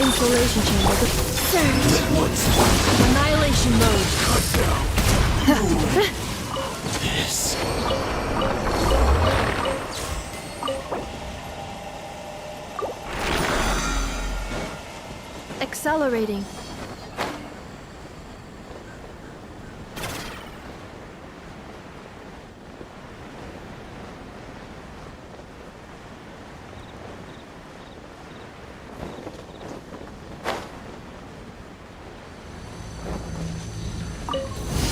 Isolation chamber. Surge. Annihilation mode. This. Accelerating.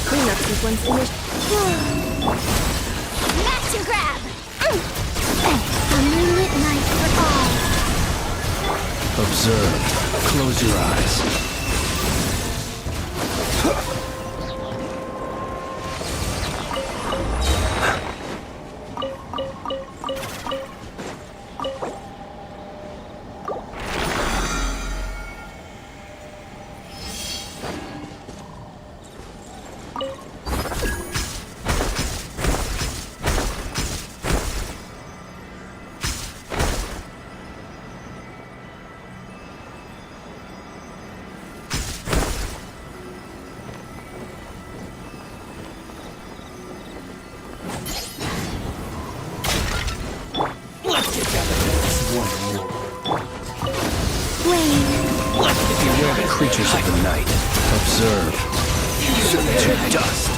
Cleanup sequence initiated. Master grab! A moonlit night for all. Observe. Close your eyes. Beware the creatures of the night. Observe. To dust.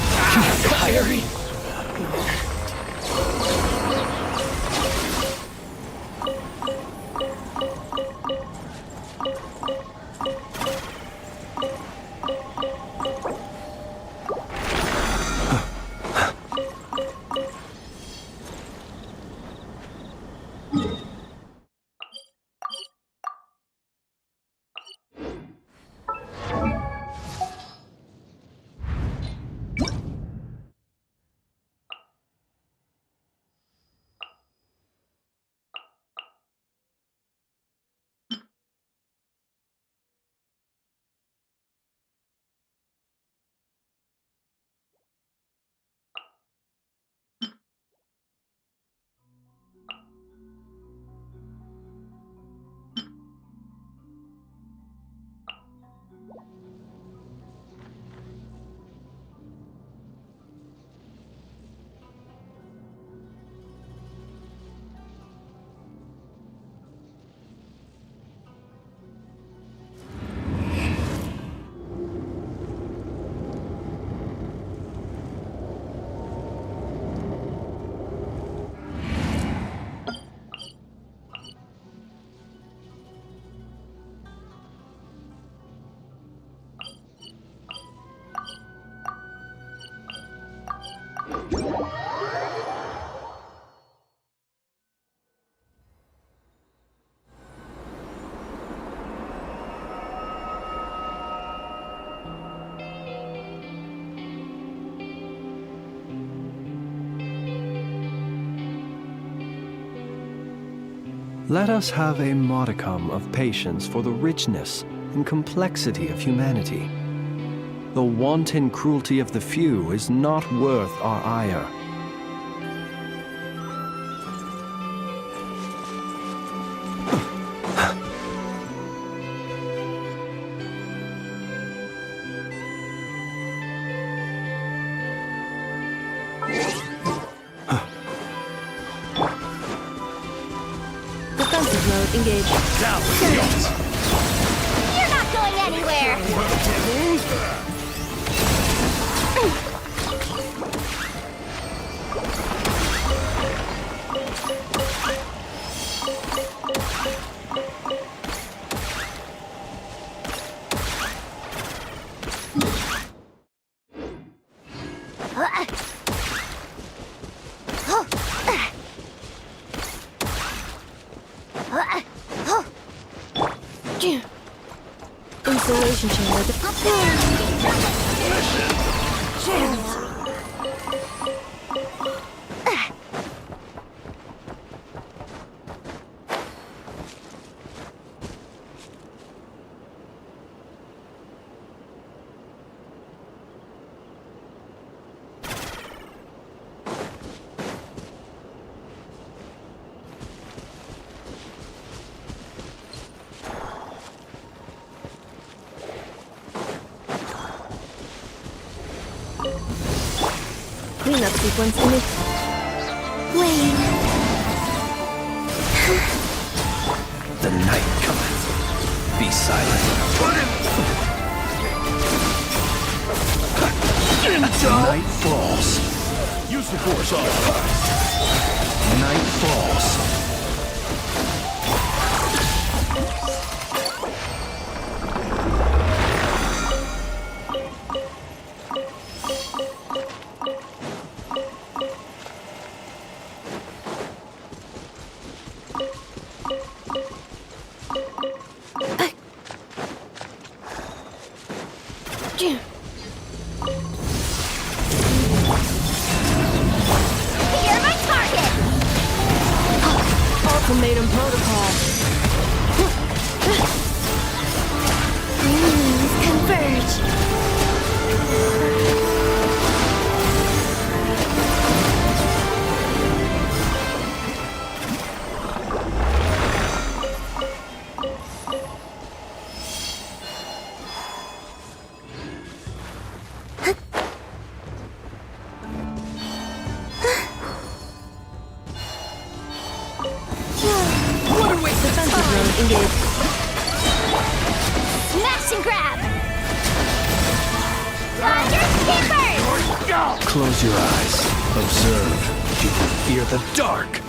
Fiery. Let us have a modicum of patience for the richness and complexity of humanity. The wanton cruelty of the few is not worth our ire. Defensive mode engaged. You're not going anywhere! Installation chamber. Cleanup sequence image. Wait. The night cometh. Be silent. As the night falls. Use the force on. Night falls. You're my target! Ultimatum protocol. Converge! What a waste of defensive mode engaged. Smash and grab! Finders keepers! Close your eyes. Observe. You can fear the dark.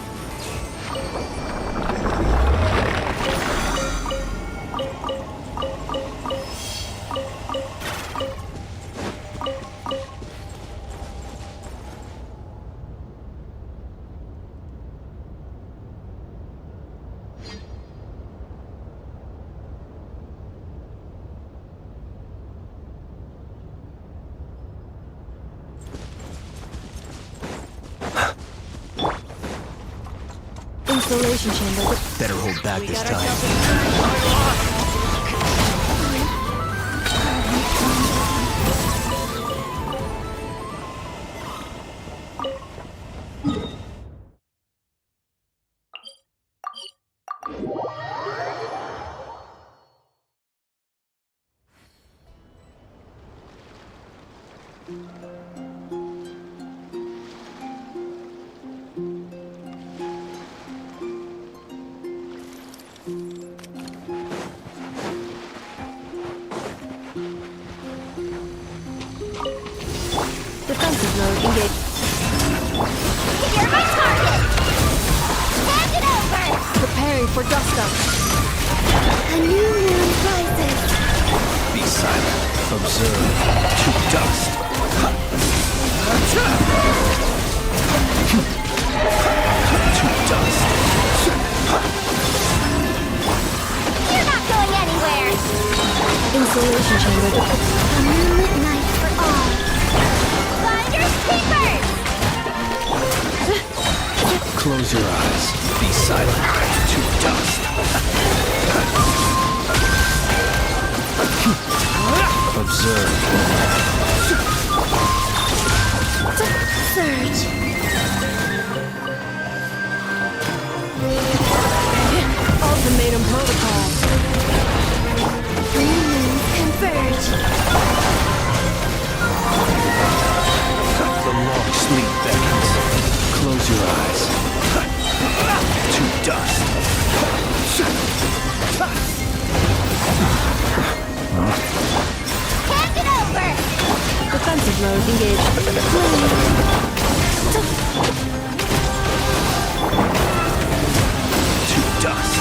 Installation chamber. Better hold back this time. Defensive mode engaged. You're my target! Hand it over! Preparing for dust up. A new moon rises! Be silent. Observe. To dust. To dust. You're not going anywhere! Installation chamber. A moonlit night for all! Finders keepers! Close your eyes. Be silent. To dust. Observe. Surge. Ultimatum protocol. New moons converge. The long sleep beckons. Close your eyes. To dust. Hand it over! Defensive mode engaged. To dust.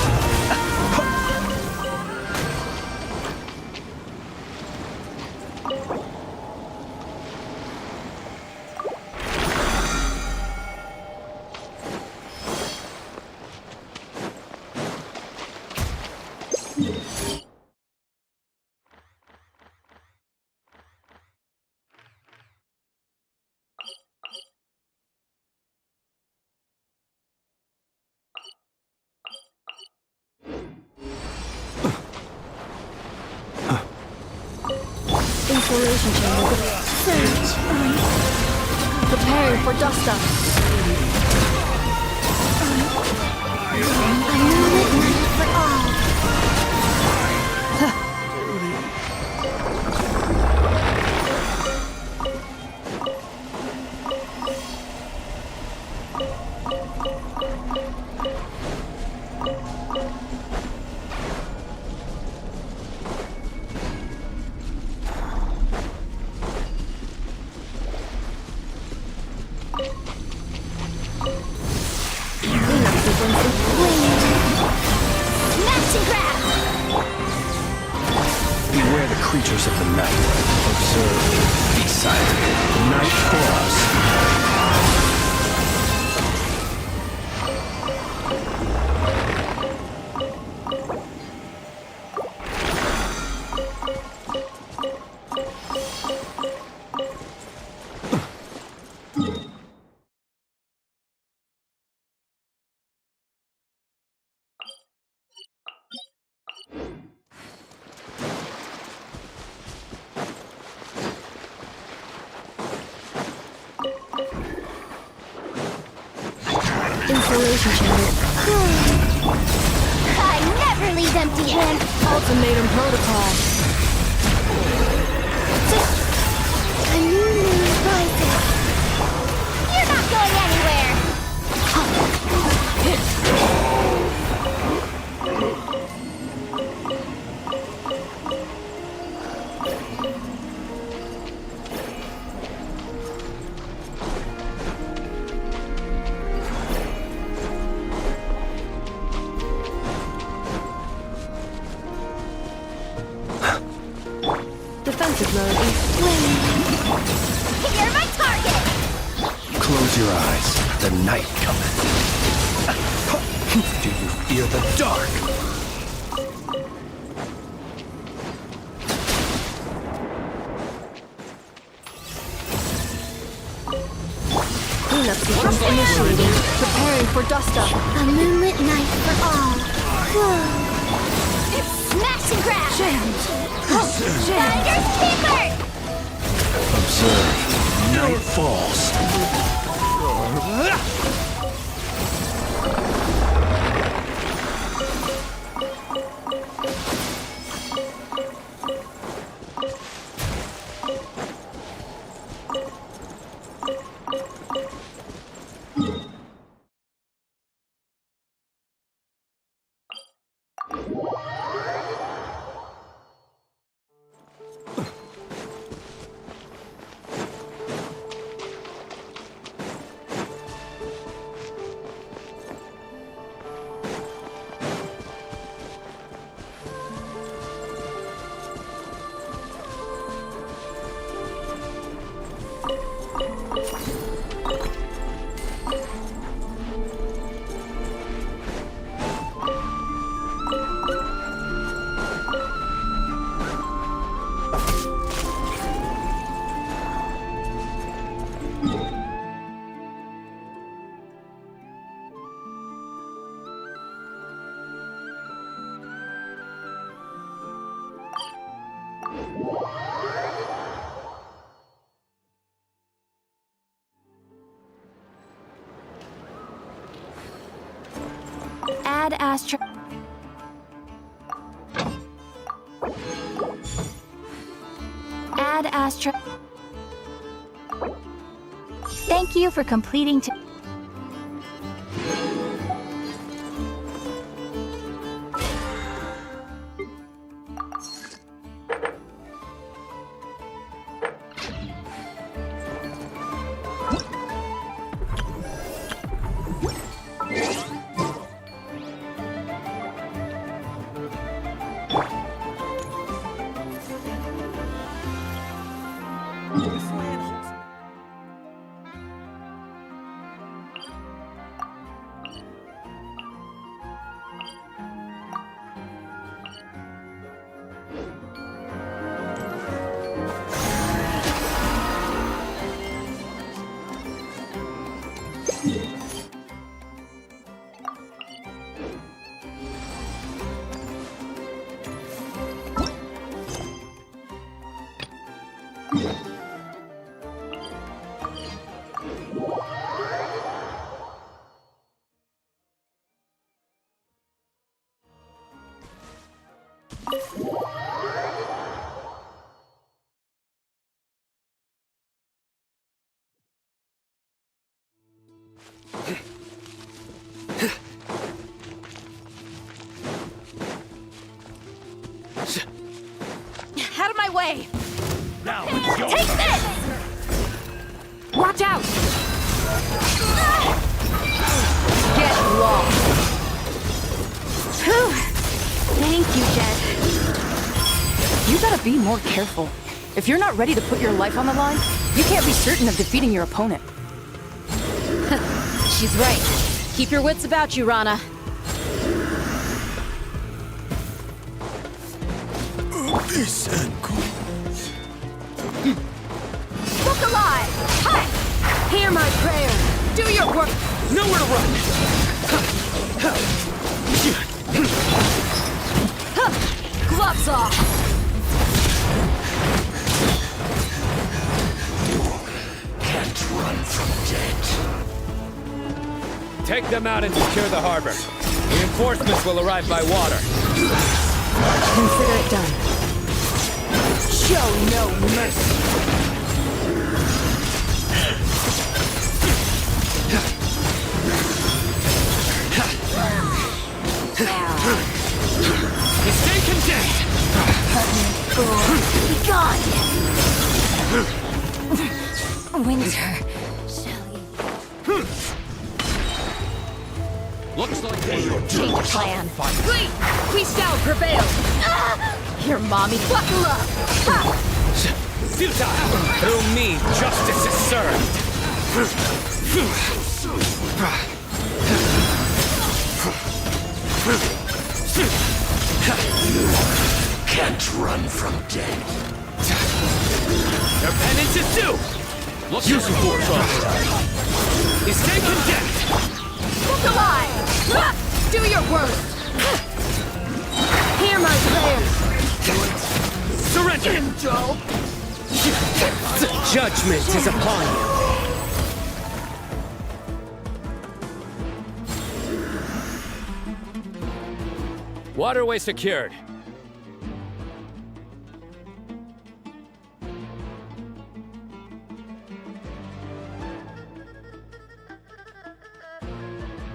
Installation chamber. Surge. Preparing for dust up. A moonlit night for all. Cleanup sequence. Smash and grab! Beware the creatures of the night. Observe. Be silent. Night falls. Installation chamber. I never leave empty-handed. Ultimatum protocol. A new moon rises. You're not going anywhere. Defensive mode. You're my target. Close your eyes. The night cometh. Do you fear the dark? Cleanup sequence initiating. Preparing for dust up. A moonlit night for all. Whoa. Smash and grab. Jammed. Finders keepers. Observe. Night falls. Add astro. Add astro. Thank you for completing. Out of my way! Now it's your Take turn. this! Watch out! Get lost! Whew. Thank you, Jed. You gotta be more careful. If you're not ready to put your life on the line, you can't be certain of defeating your opponent. She's right. Keep your wits about you, Rana. This ankle. Look alive! Hi! Hear my prayer! Do your work! Nowhere to run. Gloves off! Can't run from death. Take them out and secure the harbor. Reinforcements will arrive by water. Consider it done. Show no mercy! You stay condemned. Be gone! Winter, shall you? Looks like Change plan. We shall prevail! Your mommy, buckle up! Ha! futile. Through me, justice is served. Can't run from death. Your penance is due. Look use your force on. You stay condemned. Look alive! Do your worst! Hear my prayers! Surrender! Joe! The judgment is upon you. Waterway secured.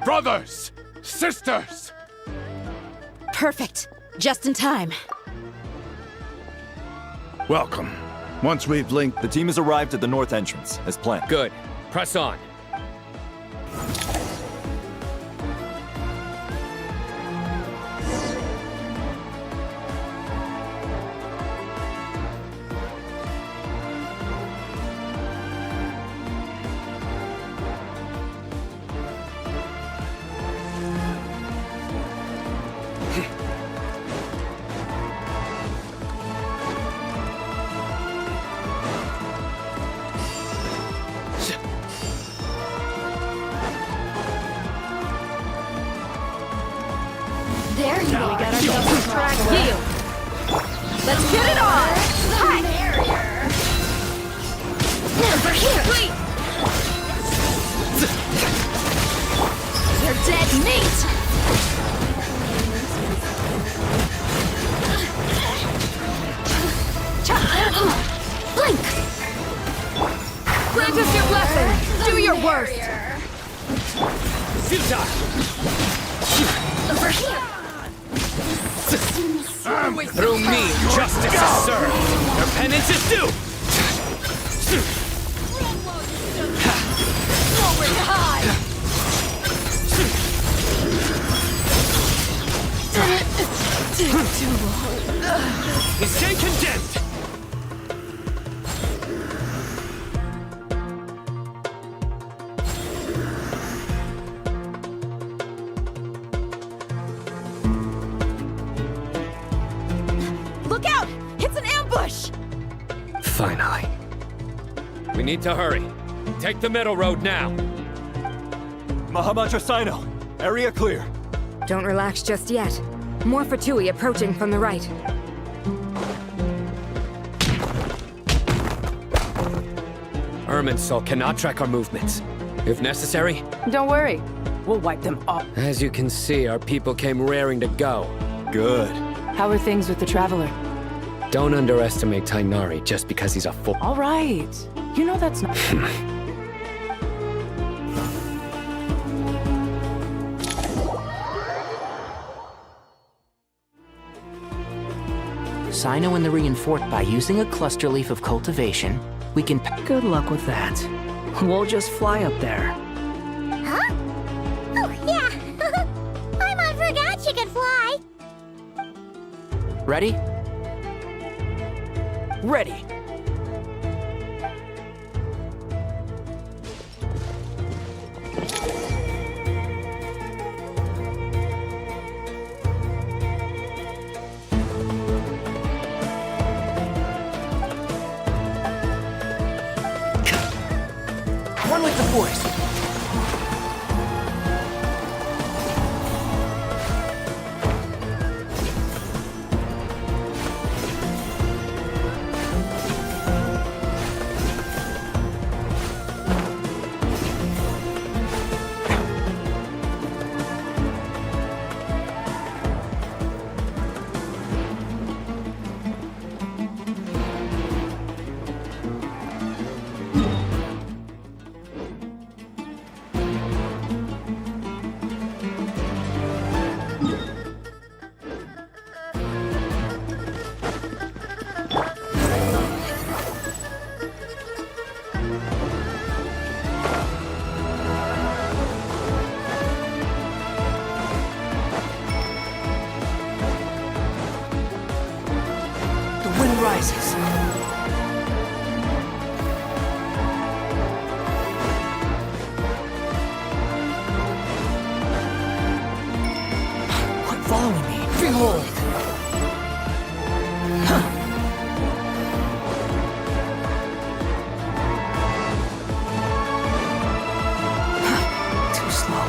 Brothers! Sisters! Perfect. Just in time. Welcome. Once we've linked, The team has arrived at the north entrance, as planned. Good. Press on. Over here! Through me, justice is served. Their penance is due. Nowhere to hide! Too long. They stand condemned. Look out! It's an ambush! Finally. We need to hurry. Take the middle road now. Mahamaja Sino, area clear. Don't relax just yet. More Fatui approaching from the right. Irminsul cannot track our movements. If necessary, Don't worry. We'll wipe them off. as you can see, our people came raring to go. Good. How are things with the Traveler? Don't underestimate Tainari just because he's a fool. All right. You know that's not... Sino and the reinforce by using a cluster leaf of cultivation, we can... Good luck with that. We'll just fly up there. Huh? Oh, yeah! Paimon forgot she could fly! Ready? Ready! One with the force. Rises. Quit following me. Behold. Too slow.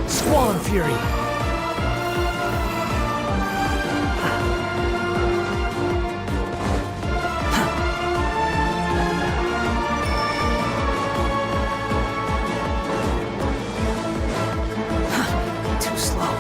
Squall and Fury. Too slow.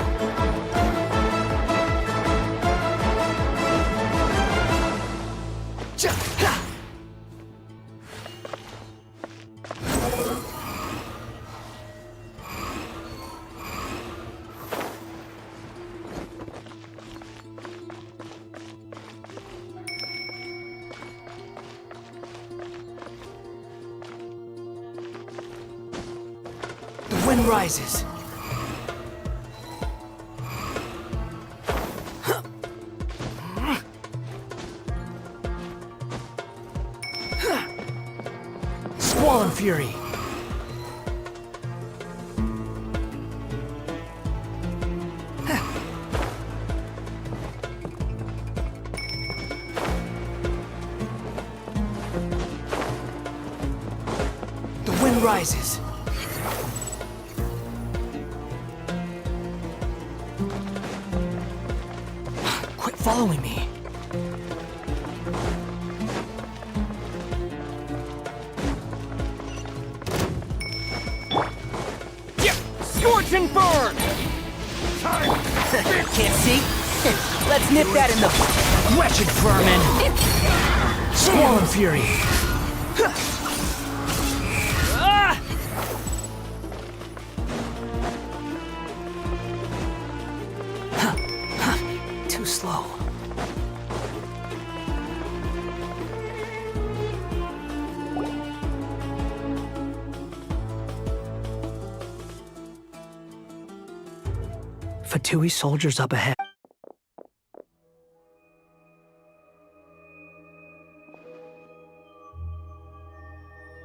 The wind rises. Squall and Fury. The wind rises. Quit following me. Yep! Scorch and burn! Can't see? Let's nip that in the wretched vermin. Swollen fury. Too slow. Fatui soldiers up ahead.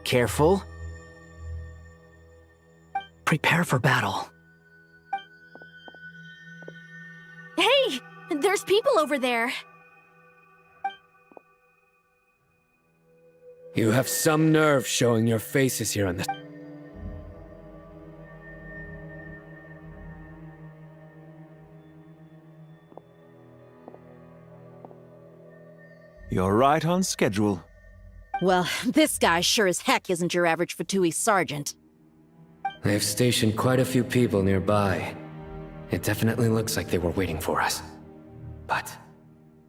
Careful. Prepare for battle. Hey! There's people over there. You have some nerve showing your faces here on the... You're right on schedule. Well, this guy sure as heck isn't your average Fatui sergeant. They've stationed quite a few people nearby. It definitely looks like they were waiting for us. But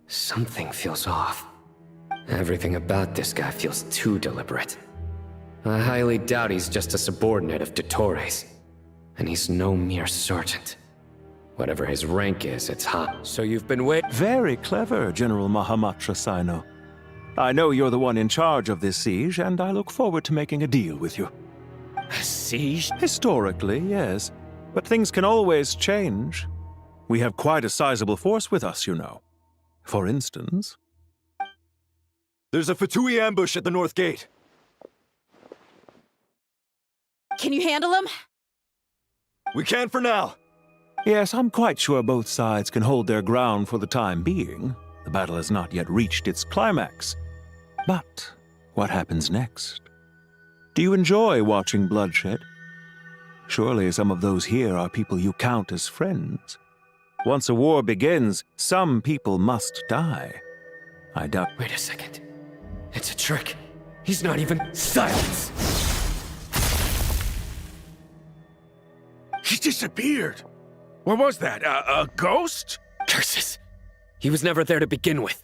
something feels off. Everything about this guy feels too deliberate. I highly doubt he's just a subordinate of Dottores. And he's no mere sergeant. Whatever his rank is, it's high. So you've been waiting? Very clever, General Mahamatra Sino. I know you're the one in charge of this siege, and I look forward to making a deal with you. A siege? Historically, yes. But things can always change. We have quite a sizable force with us, you know. For instance... There's a Fatui ambush at the north gate. Can you handle him? We can for now. Yes, I'm quite sure both sides can hold their ground for the time being. The battle has not yet reached its climax. But what happens next? Do you enjoy watching bloodshed? Surely some of those here are people you count as friends. Once a war begins, some people must die. I doubt... Wait a second. It's a trick. He's not even... Silence! He disappeared. What was that? A ghost? Curses! He was never there to begin with.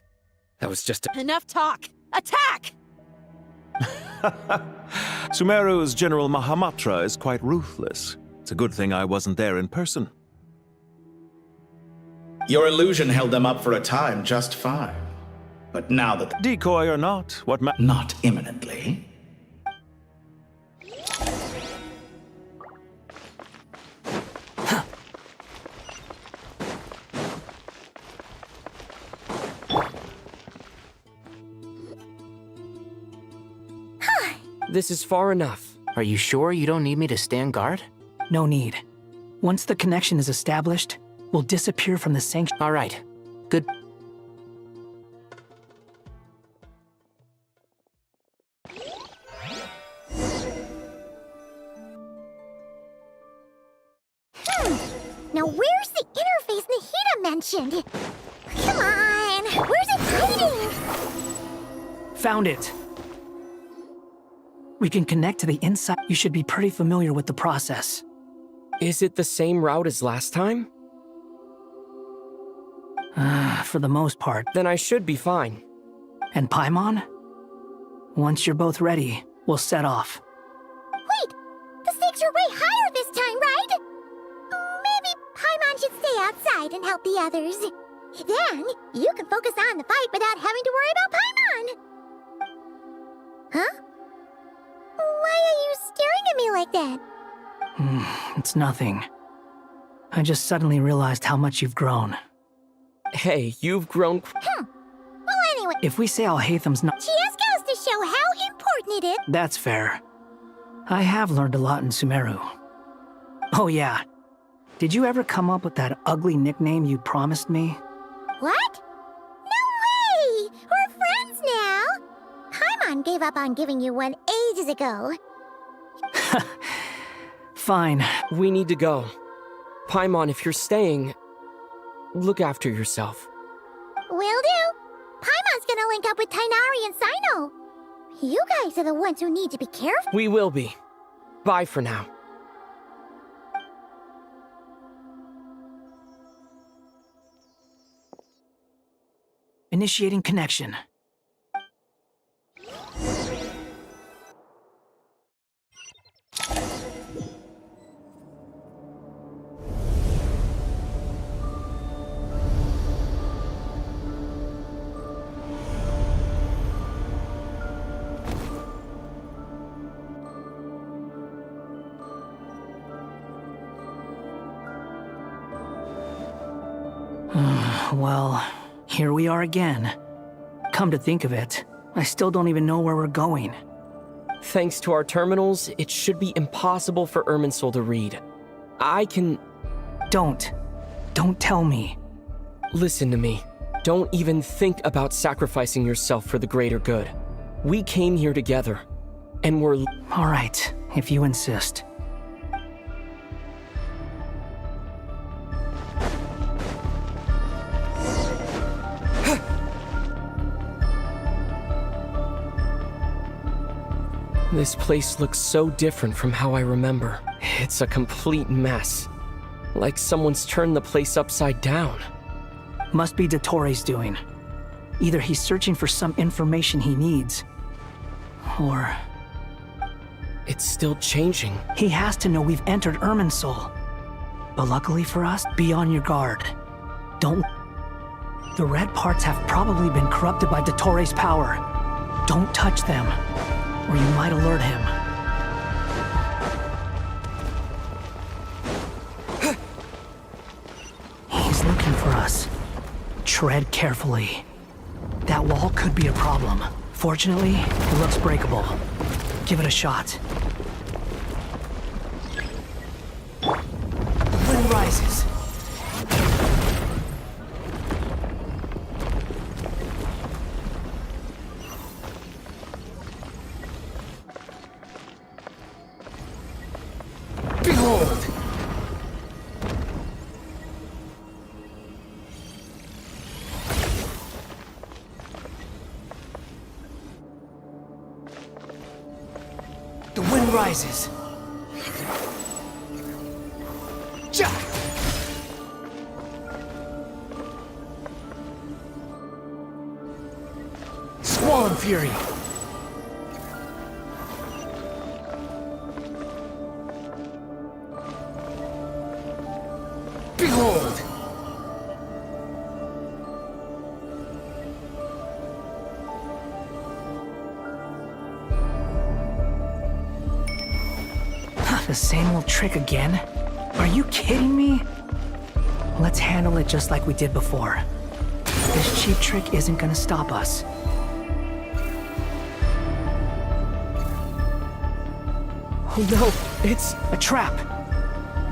That was just a... Enough talk! Attack! Sumeru's General Mahamatra is quite ruthless. It's a good thing I wasn't there in person. Your illusion held them up for a time just fine. But now that... Decoy or not, what Not imminently. This is far enough. Are you sure you don't need me to stand guard? No need. Once the connection is established, we'll disappear from the sanction. All right. Good. Now where's the interface Nahida mentioned? Come on! Where's it hiding? Found it. We can connect to the inside. You should be pretty familiar with the process. Is it the same route as last time? For the most part. Then I should be fine. And Paimon? Once you're both ready, we'll set off. Wait! The stakes are way higher this time, right? Maybe Paimon should stay outside and help the others. Then, you can focus on the fight without having to worry about Paimon. Huh? Why are you staring at me like that? It's nothing. I just suddenly realized how much you've grown. Hey, you've grown... Well, anyway... If we say Alhatham's not... Just goes to show how important it is. That's fair. I have learned a lot in Sumeru. Oh yeah. Did you ever come up with that ugly nickname you promised me? What? No way! We're friends now! Paimon gave up on giving you one ages ago. Fine. We need to go. Paimon, if you're staying, look after yourself. Will do. Paimon's gonna link up with Tighnari and Sino. You guys are the ones who need to be careful. We will be. Bye for now. Initiating connection. Well, here we are again. Come to think of it, I still don't even know where we're going. Thanks to our terminals, it should be impossible for Irminsul to read. I can... Don't tell me. Listen to me. Don't even think about sacrificing yourself for the greater good. We came here together, and we're... All right, if you insist. This place looks so different from how I remember. It's a complete mess. Like someone's turned the place upside down. Must be Dottore doing. Either he's searching for some information he needs, or... It's still changing. He has to know we've entered Irminsul. But luckily for us, be on your guard. Don't... The red parts have probably been corrupted by Dottore's power. Don't touch them, or you might alert him. He's looking for us. Tread carefully. That wall could be a problem. Fortunately, it looks breakable. Give it a shot. The wind rises. Behold! The wind rises. Ja! Swan Fury. Behold! The same old trick again? Are you kidding me? Let's handle it just like we did before. This cheap trick isn't gonna stop us. Oh no, it's a trap!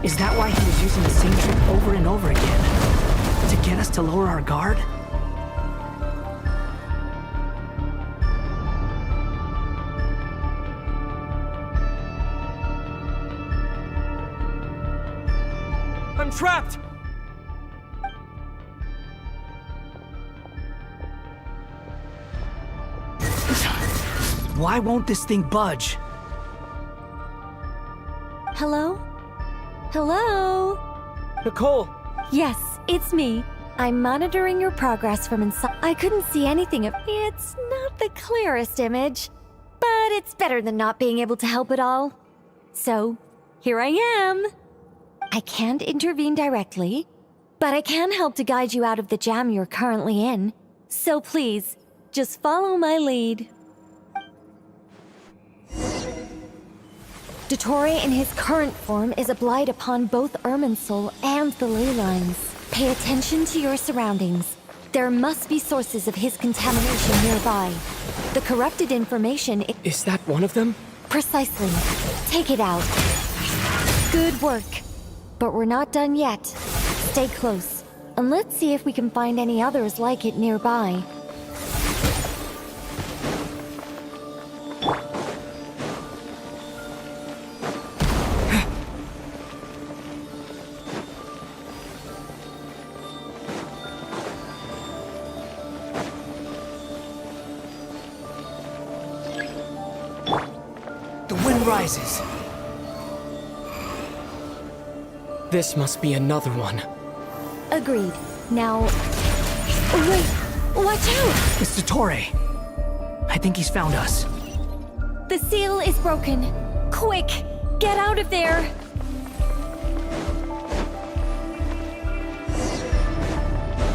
Is that why he was using the same trick over and over again? To get us to lower our guard? I'm trapped! Why won't this thing budge? Hello? Hello? Nicole! Yes, it's me. I'm monitoring your progress from inside. I couldn't see anything of... It's not the clearest image, but it's better than not being able to help at all. So, here I am. I can't intervene directly, but I can help to guide you out of the jam you're currently in. So please, just follow my lead. Dottore in his current form is a blight upon both Irminsul and the ley lines. Pay attention to your surroundings. There must be sources of his contamination nearby. The corrupted information... Is that one of them? Precisely. Take it out. Good work. But we're not done yet. Stay close, and let's see if we can find any others like it nearby. The wind rises. This must be another one. Agreed. Now... Oh, wait! Watch out! It's Dottore. I think he's found us. The seal is broken. Quick, get out of there!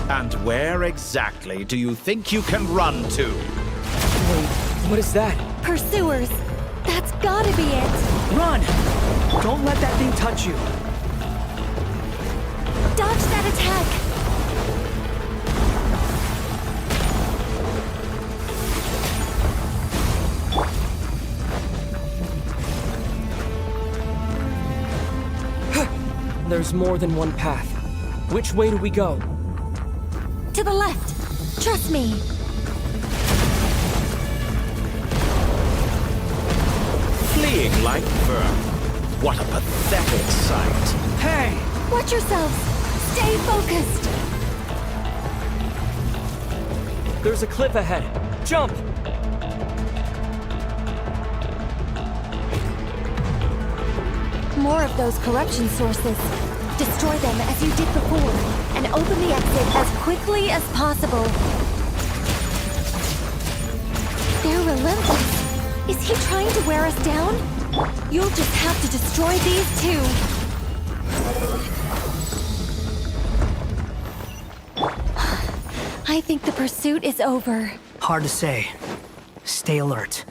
And where exactly do you think you can run to? Wait, what is that? Pursuers! That's gotta be it! Run! Don't let that thing touch you. Dodge that attack! There's more than one path. Which way do we go? To the left! Trust me! Fleeing like vermin. What a pathetic sight. Hey! Watch yourselves! Stay focused! There's a cliff ahead. Jump! More of those corruption sources. Destroy them as you did before, and open the exit as quickly as possible. They're relentless. Is he trying to wear us down? You'll just have to destroy these too. I think the pursuit is over. Hard to say. Stay alert.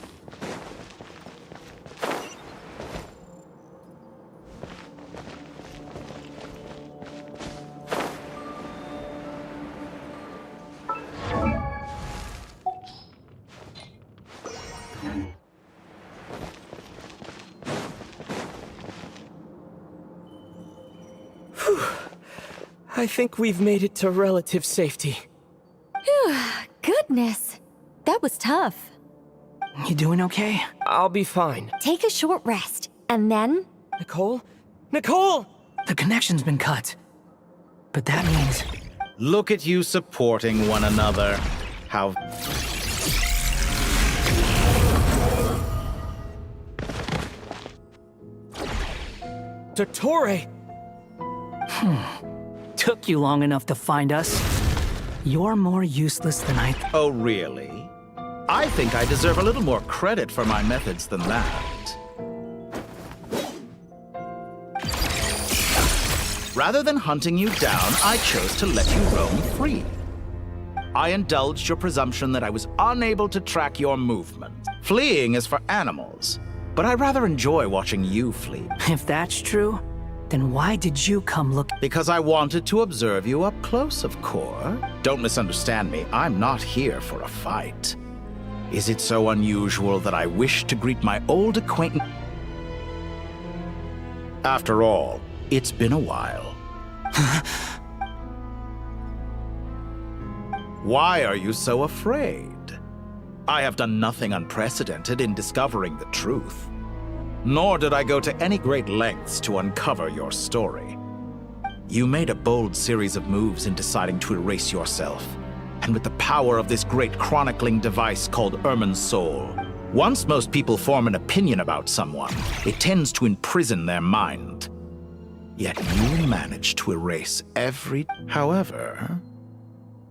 I think we've made it to relative safety. Goodness, that was tough. You doing okay? I'll be fine. Take a short rest, and then... Nicole? Nicole! The connection's been cut. But that means... Look at you supporting one another. How... Dottore! Took you long enough to find us. You're more useless than I... Oh, really? I think I deserve a little more credit for my methods than that. Rather than hunting you down, I chose to let you roam free. I indulged your presumption that I was unable to track your movement. Fleeing is for animals, but I rather enjoy watching you flee. If that's true, then why did you come look... Because I wanted to observe you up close, of course. Don't misunderstand me, I'm not here for a fight. Is it so unusual that I wish to greet my old acquaintance? After all, it's been a while. Why are you so afraid? I have done nothing unprecedented in discovering the truth. Nor did I go to any great lengths to uncover your story. You made a bold series of moves in deciding to erase yourself. And with the power of this great chronicling device called Irmin's Soul, once most people form an opinion about someone, it tends to imprison their mind. Yet you managed to erase every... However,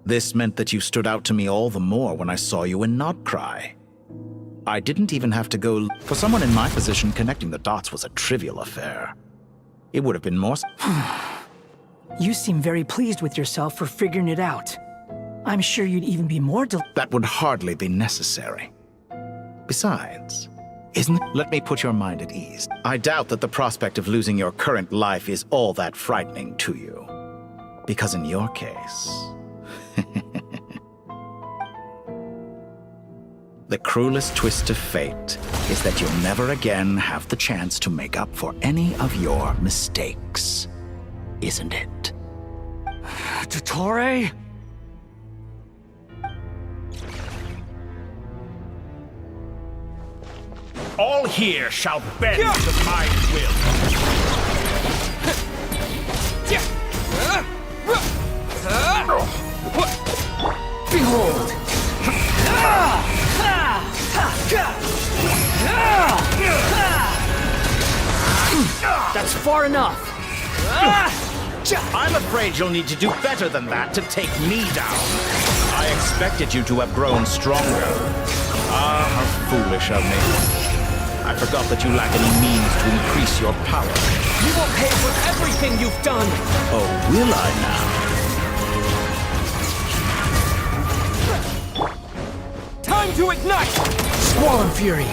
this meant that you stood out to me all the more when I saw you in Nodcry. I didn't even have to go... For someone in my position, connecting the dots was a trivial affair. It would have been more... You seem very pleased with yourself for figuring it out. I'm sure you'd even be more That would hardly be necessary. Besides, isn't it? Let me put your mind at ease. I doubt that the prospect of losing your current life is all that frightening to you. Because in your case... The cruelest twist of fate is that you'll never again have the chance to make up for any of your mistakes. Isn't it? Dottore? All here shall bend to my will. Behold! That's far enough! I'm afraid you'll need to do better than that to take me down. I expected you to have grown stronger. Ah, how foolish of me. I forgot that you lack any means to increase your power. You will pay for everything you've done! Oh, will I now? Time to ignite! Squall and Fury!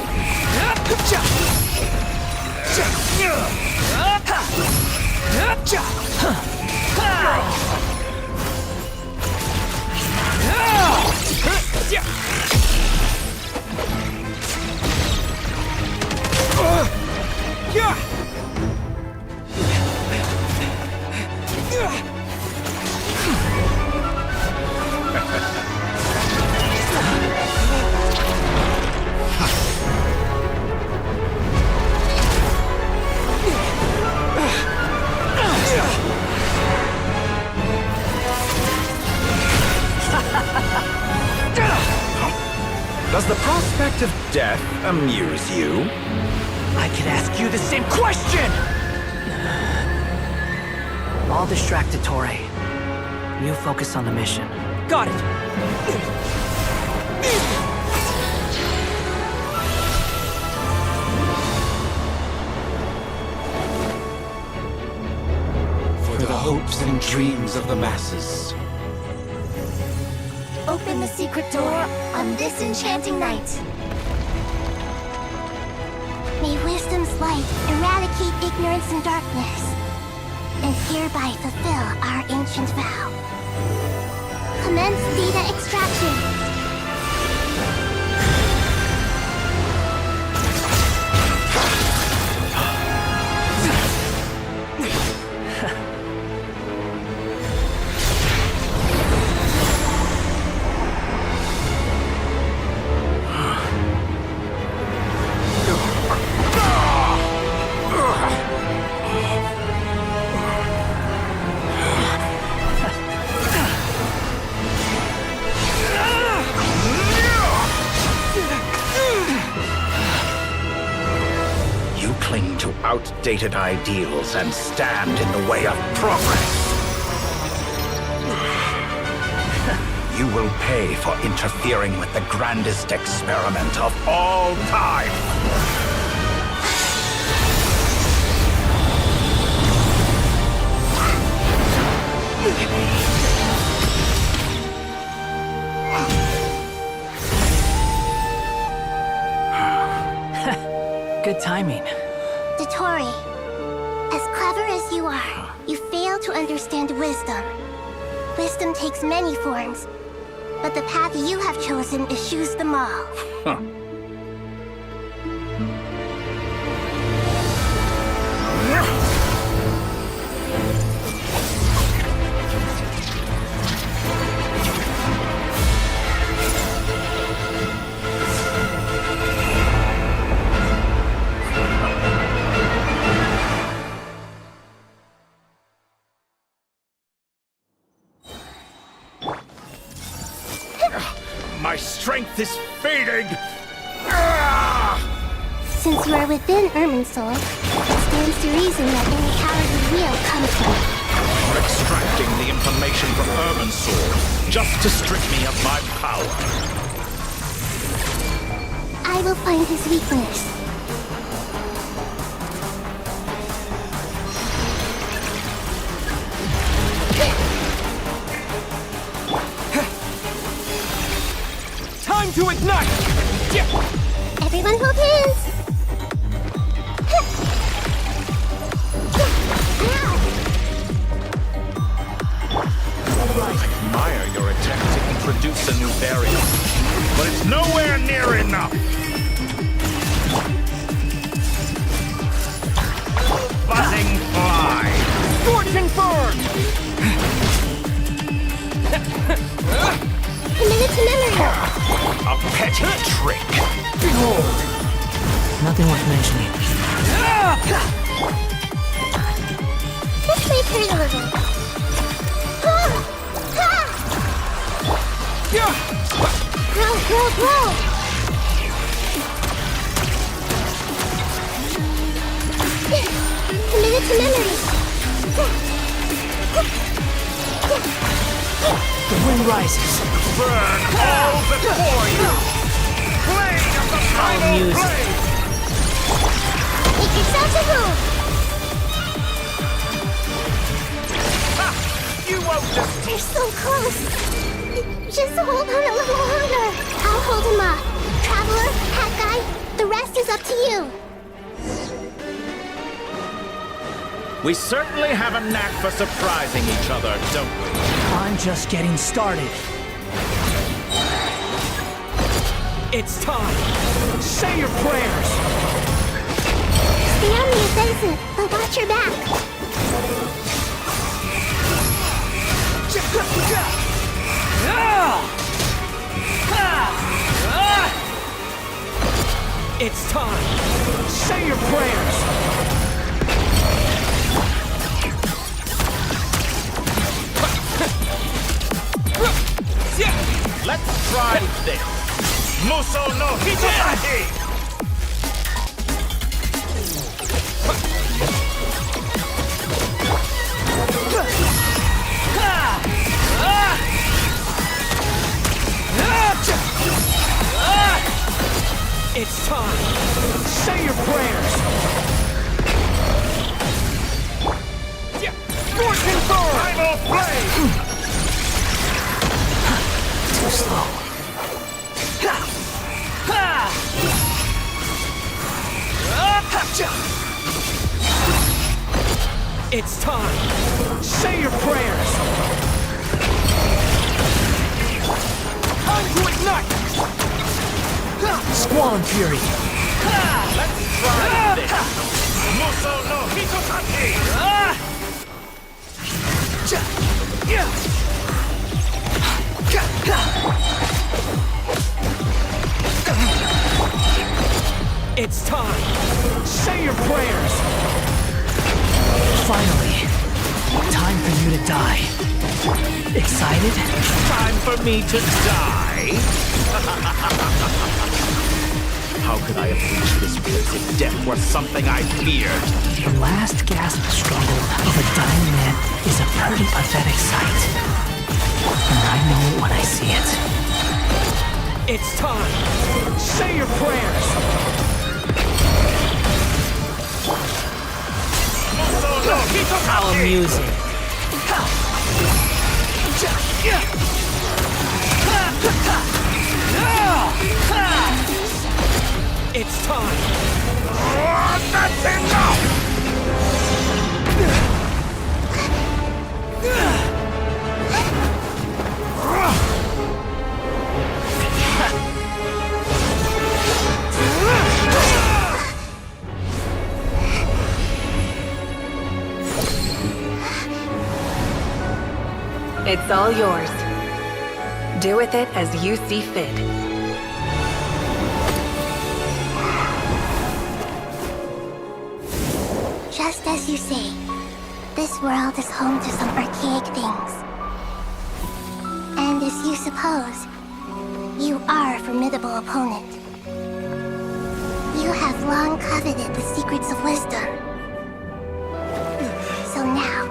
Does the prospect of death amuse you? I could ask you the same question! I'll distract Dottore. You focus on the mission. Got it! For the hopes and dreams of the masses. Open the secret door on this enchanting night. May wisdom's light eradicate ignorance and darkness, and hereby fulfill our ancient vow. Commence data extraction. Outdated ideals and stand in the way of progress. You will pay for interfering with the grandest experiment of all time. Good timing. Dottore, as clever as you are, you fail to understand wisdom. Wisdom takes many forms, but the path you have chosen eschews them all. My strength is fading! Since you are within Irminsul, it stands to reason that any power you wield comes from it. You're extracting the information from Irminsul just to strip me of my power. I will find his weakness. Time to ignite! Everyone hold hands! I admire your attempt to introduce a new variant, but it's nowhere near enough! Buzzing fly! Scorching burn! Commit it to memory! A petty trick! Behold! Nothing worth mentioning. This may hurt a little. Roll! Commit it to memory! The wind rises. Burn all before you! Blade of the primal blade! Make yourselves a move! Ha! You won't just... They're so close! Just hold on a little longer. I'll hold him off. Traveler, Hat Guy, the rest is up to you. We certainly have a knack for surprising each other, don't we? I'm just getting started. It's time. Say your prayers. Stay on the offensive, but watch your back. It's time. Say your prayers. Let's try this. Muso no Hitotaki! It's time. Say your prayers. Primal blade! Too slow. It's time. Say your prayers. Time to ignite. Squall Fury. Let's try this. Muso no Hitotaki! It's time. Say your prayers. Finally. Time for you to die. Excited? Time for me to die? How could I have reached this place if death were something I feared? The last gasp struggle of a dying man is a pretty pathetic sight. And I know it when I see it. It's time. Say your prayers. How amusing. It's time. That's enough! It's all yours. Do with it as you see fit. Just as you say, this world is home to some archaic things. And as you suppose, you are a formidable opponent. You have long coveted the secrets of wisdom. So now,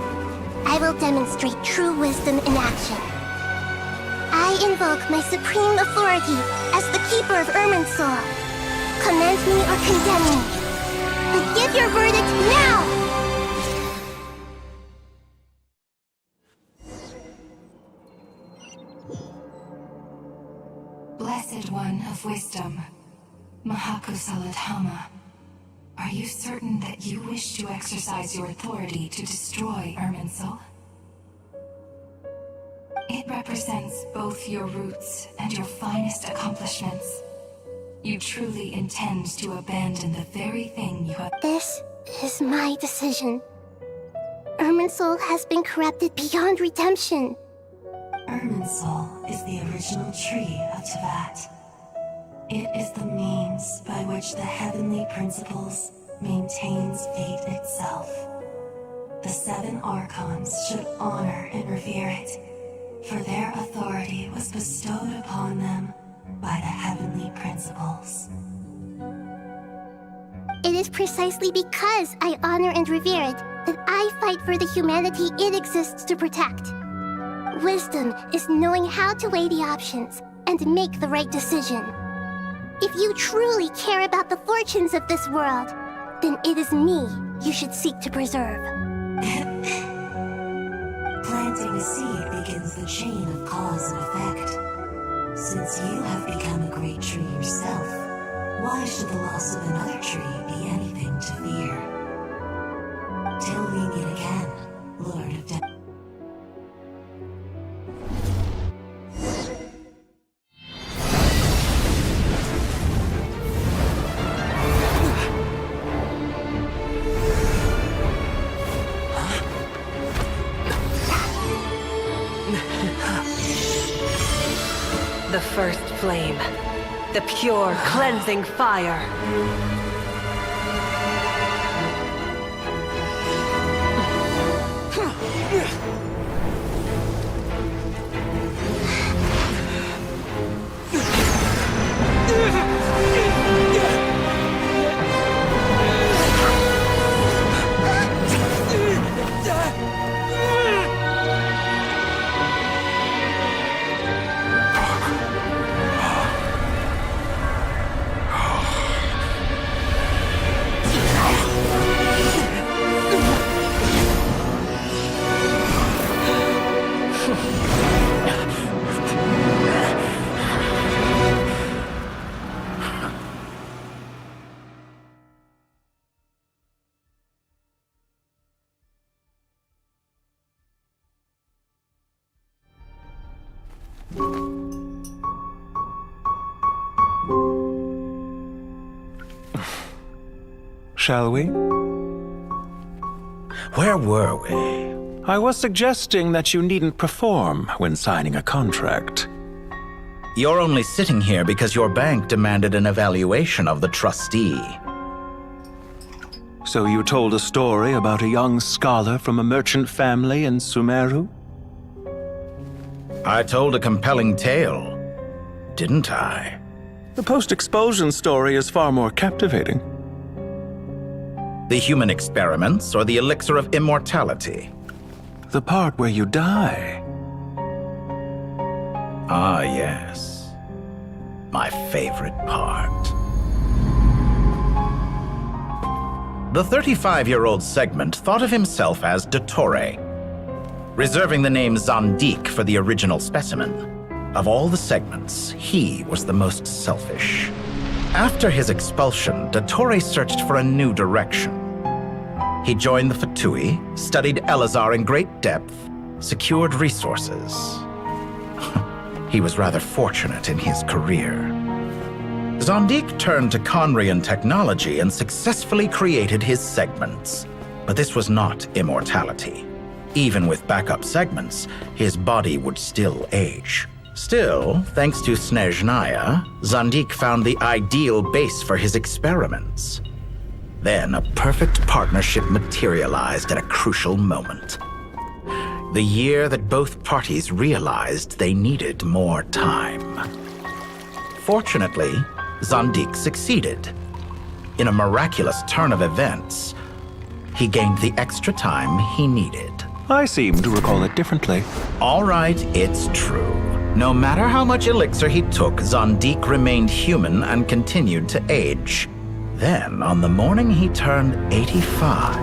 I will demonstrate true wisdom in action. I invoke my supreme authority as the keeper of Irminsul. Commend me or condemn me, but give your verdict now! Blessed One of Wisdom, Mahakusaladhama, are you certain that you wish to exercise your authority to destroy Irminsul? It represents both your roots and your finest accomplishments. You truly intend to abandon the very thing you have— This is my decision. Irminsul has been corrupted beyond redemption. Irminsul is the original tree of Tevat. It is the means by which the heavenly principles maintains fate itself. The 7 Archons should honor and revere it, for their authority was bestowed upon them by the heavenly principles. It is precisely because I honor and revere it that I fight for the humanity it exists to protect. Wisdom is knowing how to weigh the options and make the right decision. If you truly care about the fortunes of this world, then it is me you should seek to preserve. Planting a seed begins the chain of cause and effect. Since you have become a great tree yourself, why should the loss of another tree be anything to fear? Till we meet again, Lord of Death. The first flame. The pure, cleansing fire. Shall we? Where were we? I was suggesting that you needn't perform when signing a contract. You're only sitting here because your bank demanded an evaluation of the trustee. So you told a story about a young scholar from a merchant family in Sumeru? I told a compelling tale, didn't I? The post-expulsion story is far more captivating. The human experiments or the elixir of immortality? The part where you die. Ah, yes. My favorite part. The 35-year-old Segment thought of himself as Dottore, reserving the name Zandik for the original specimen. Of all the Segments, he was the most selfish. After his expulsion, Dottore searched for a new direction. He joined the Fatui, studied Elazar in great depth, secured resources. He was rather fortunate in his career. Zandik turned to Conrian technology and successfully created his segments. But this was not immortality. Even with backup segments, his body would still age. Still, thanks to Snezhnaya, Zandik found the ideal base for his experiments. Then a perfect partnership materialized at a crucial moment. The year that both parties realized they needed more time. Fortunately, Zandik succeeded. In a miraculous turn of events, he gained the extra time he needed. I seem to recall it differently. All right, it's true. No matter how much elixir he took, Zandik remained human and continued to age. Then, on the morning he turned 85...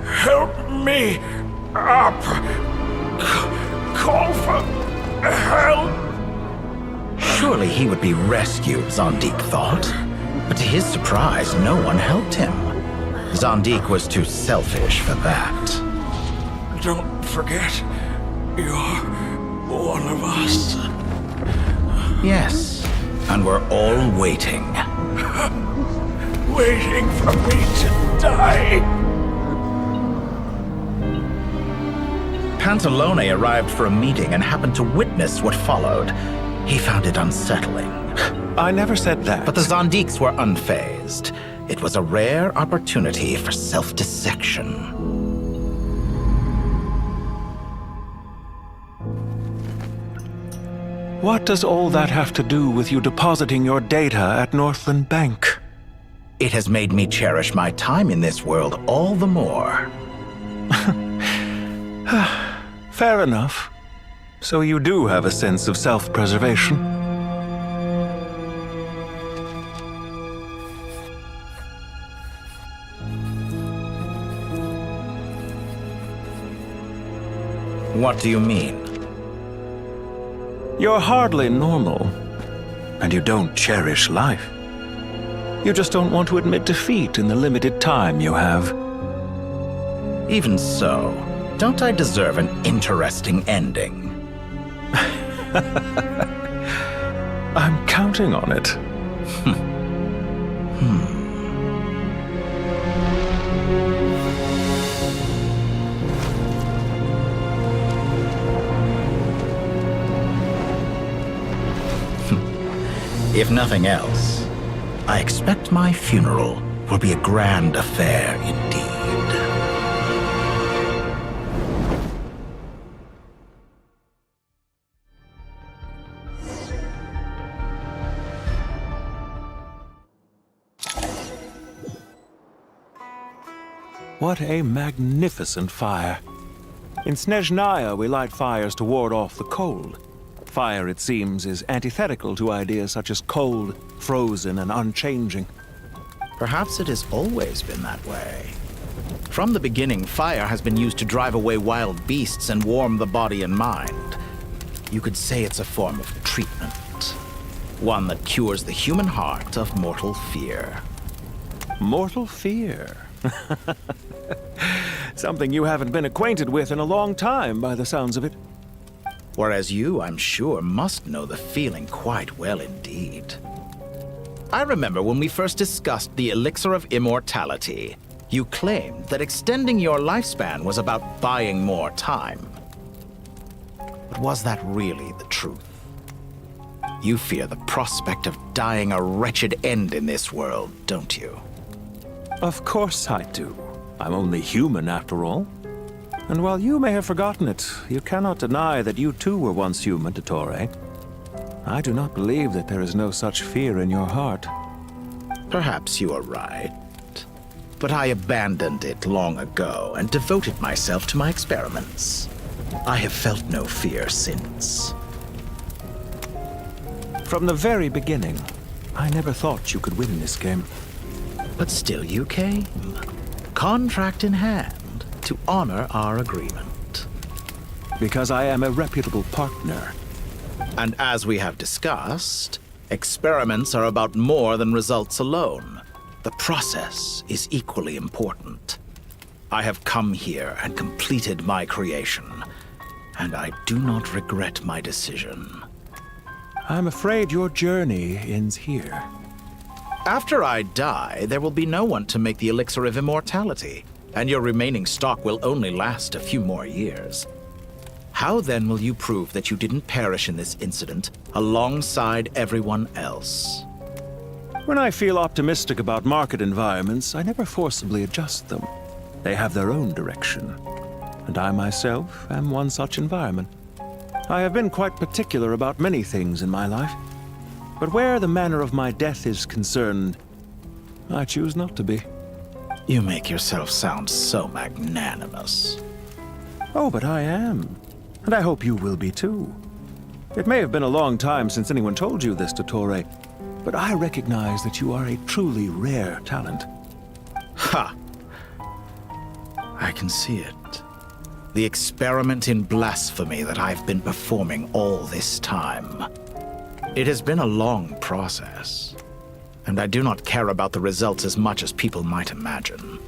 Help me up! Call for help! Surely he would be rescued, Zandik thought. But to his surprise, no one helped him. Zandik was too selfish for that. Don't forget, you're one of us. Yes, and we're all waiting. Waiting for me to die. Pantalone arrived for a meeting and happened to witness what followed. He found it unsettling. I never said that. But the Zandiks were unfazed. It was a rare opportunity for self-dissection. What does all that have to do with you depositing your data at Northland Bank? It has made me cherish my time in this world all the more. Fair enough. So you do have a sense of self-preservation. What do you mean? You're hardly normal, and you don't cherish life. You just don't want to admit defeat in the limited time you have. Even so, don't I deserve an interesting ending? I'm counting on it. If nothing else, I expect my funeral will be a grand affair indeed. What a magnificent fire. In Snezhnaya, we light fires to ward off the cold. Fire, it seems, is antithetical to ideas such as cold, frozen, and unchanging. Perhaps it has always been that way. From the beginning, fire has been used to drive away wild beasts and warm the body and mind. You could say it's a form of treatment. One that cures the human heart of mortal fear. Mortal fear? Something you haven't been acquainted with in a long time, by the sounds of it. Whereas you, I'm sure, must know the feeling quite well indeed. I remember when we first discussed the elixir of immortality, you claimed that extending your lifespan was about buying more time. But was that really the truth? You fear the prospect of dying a wretched end in this world, don't you? Of course I do. I'm only human, after all. And while you may have forgotten it, you cannot deny that you too were once human, Dottore. I do not believe that there is no such fear in your heart. Perhaps you are right. But I abandoned it long ago and devoted myself to my experiments. I have felt no fear since. From the very beginning, I never thought you could win this game. But still you came, contract in hand, to honor our agreement. Because I am a reputable partner. And as we have discussed, experiments are about more than results alone. The process is equally important. I have come here and completed my creation, and I do not regret my decision. I'm afraid your journey ends here. After I die, there will be no one to make the elixir of immortality, and your remaining stock will only last a few more years. How then will you prove that you didn't perish in this incident alongside everyone else? When I feel optimistic about market environments, I never forcibly adjust them. They have their own direction, and I myself am one such environment. I have been quite particular about many things in my life, but where the manner of my death is concerned, I choose not to be. You make yourself sound so magnanimous. Oh, but I am. And I hope you will be too. It may have been a long time since anyone told you this, Dottore, but I recognize that you are a truly rare talent. Ha! I can see it. The experiment in blasphemy that I've been performing all this time. It has been a long process, and I do not care about the results as much as people might imagine.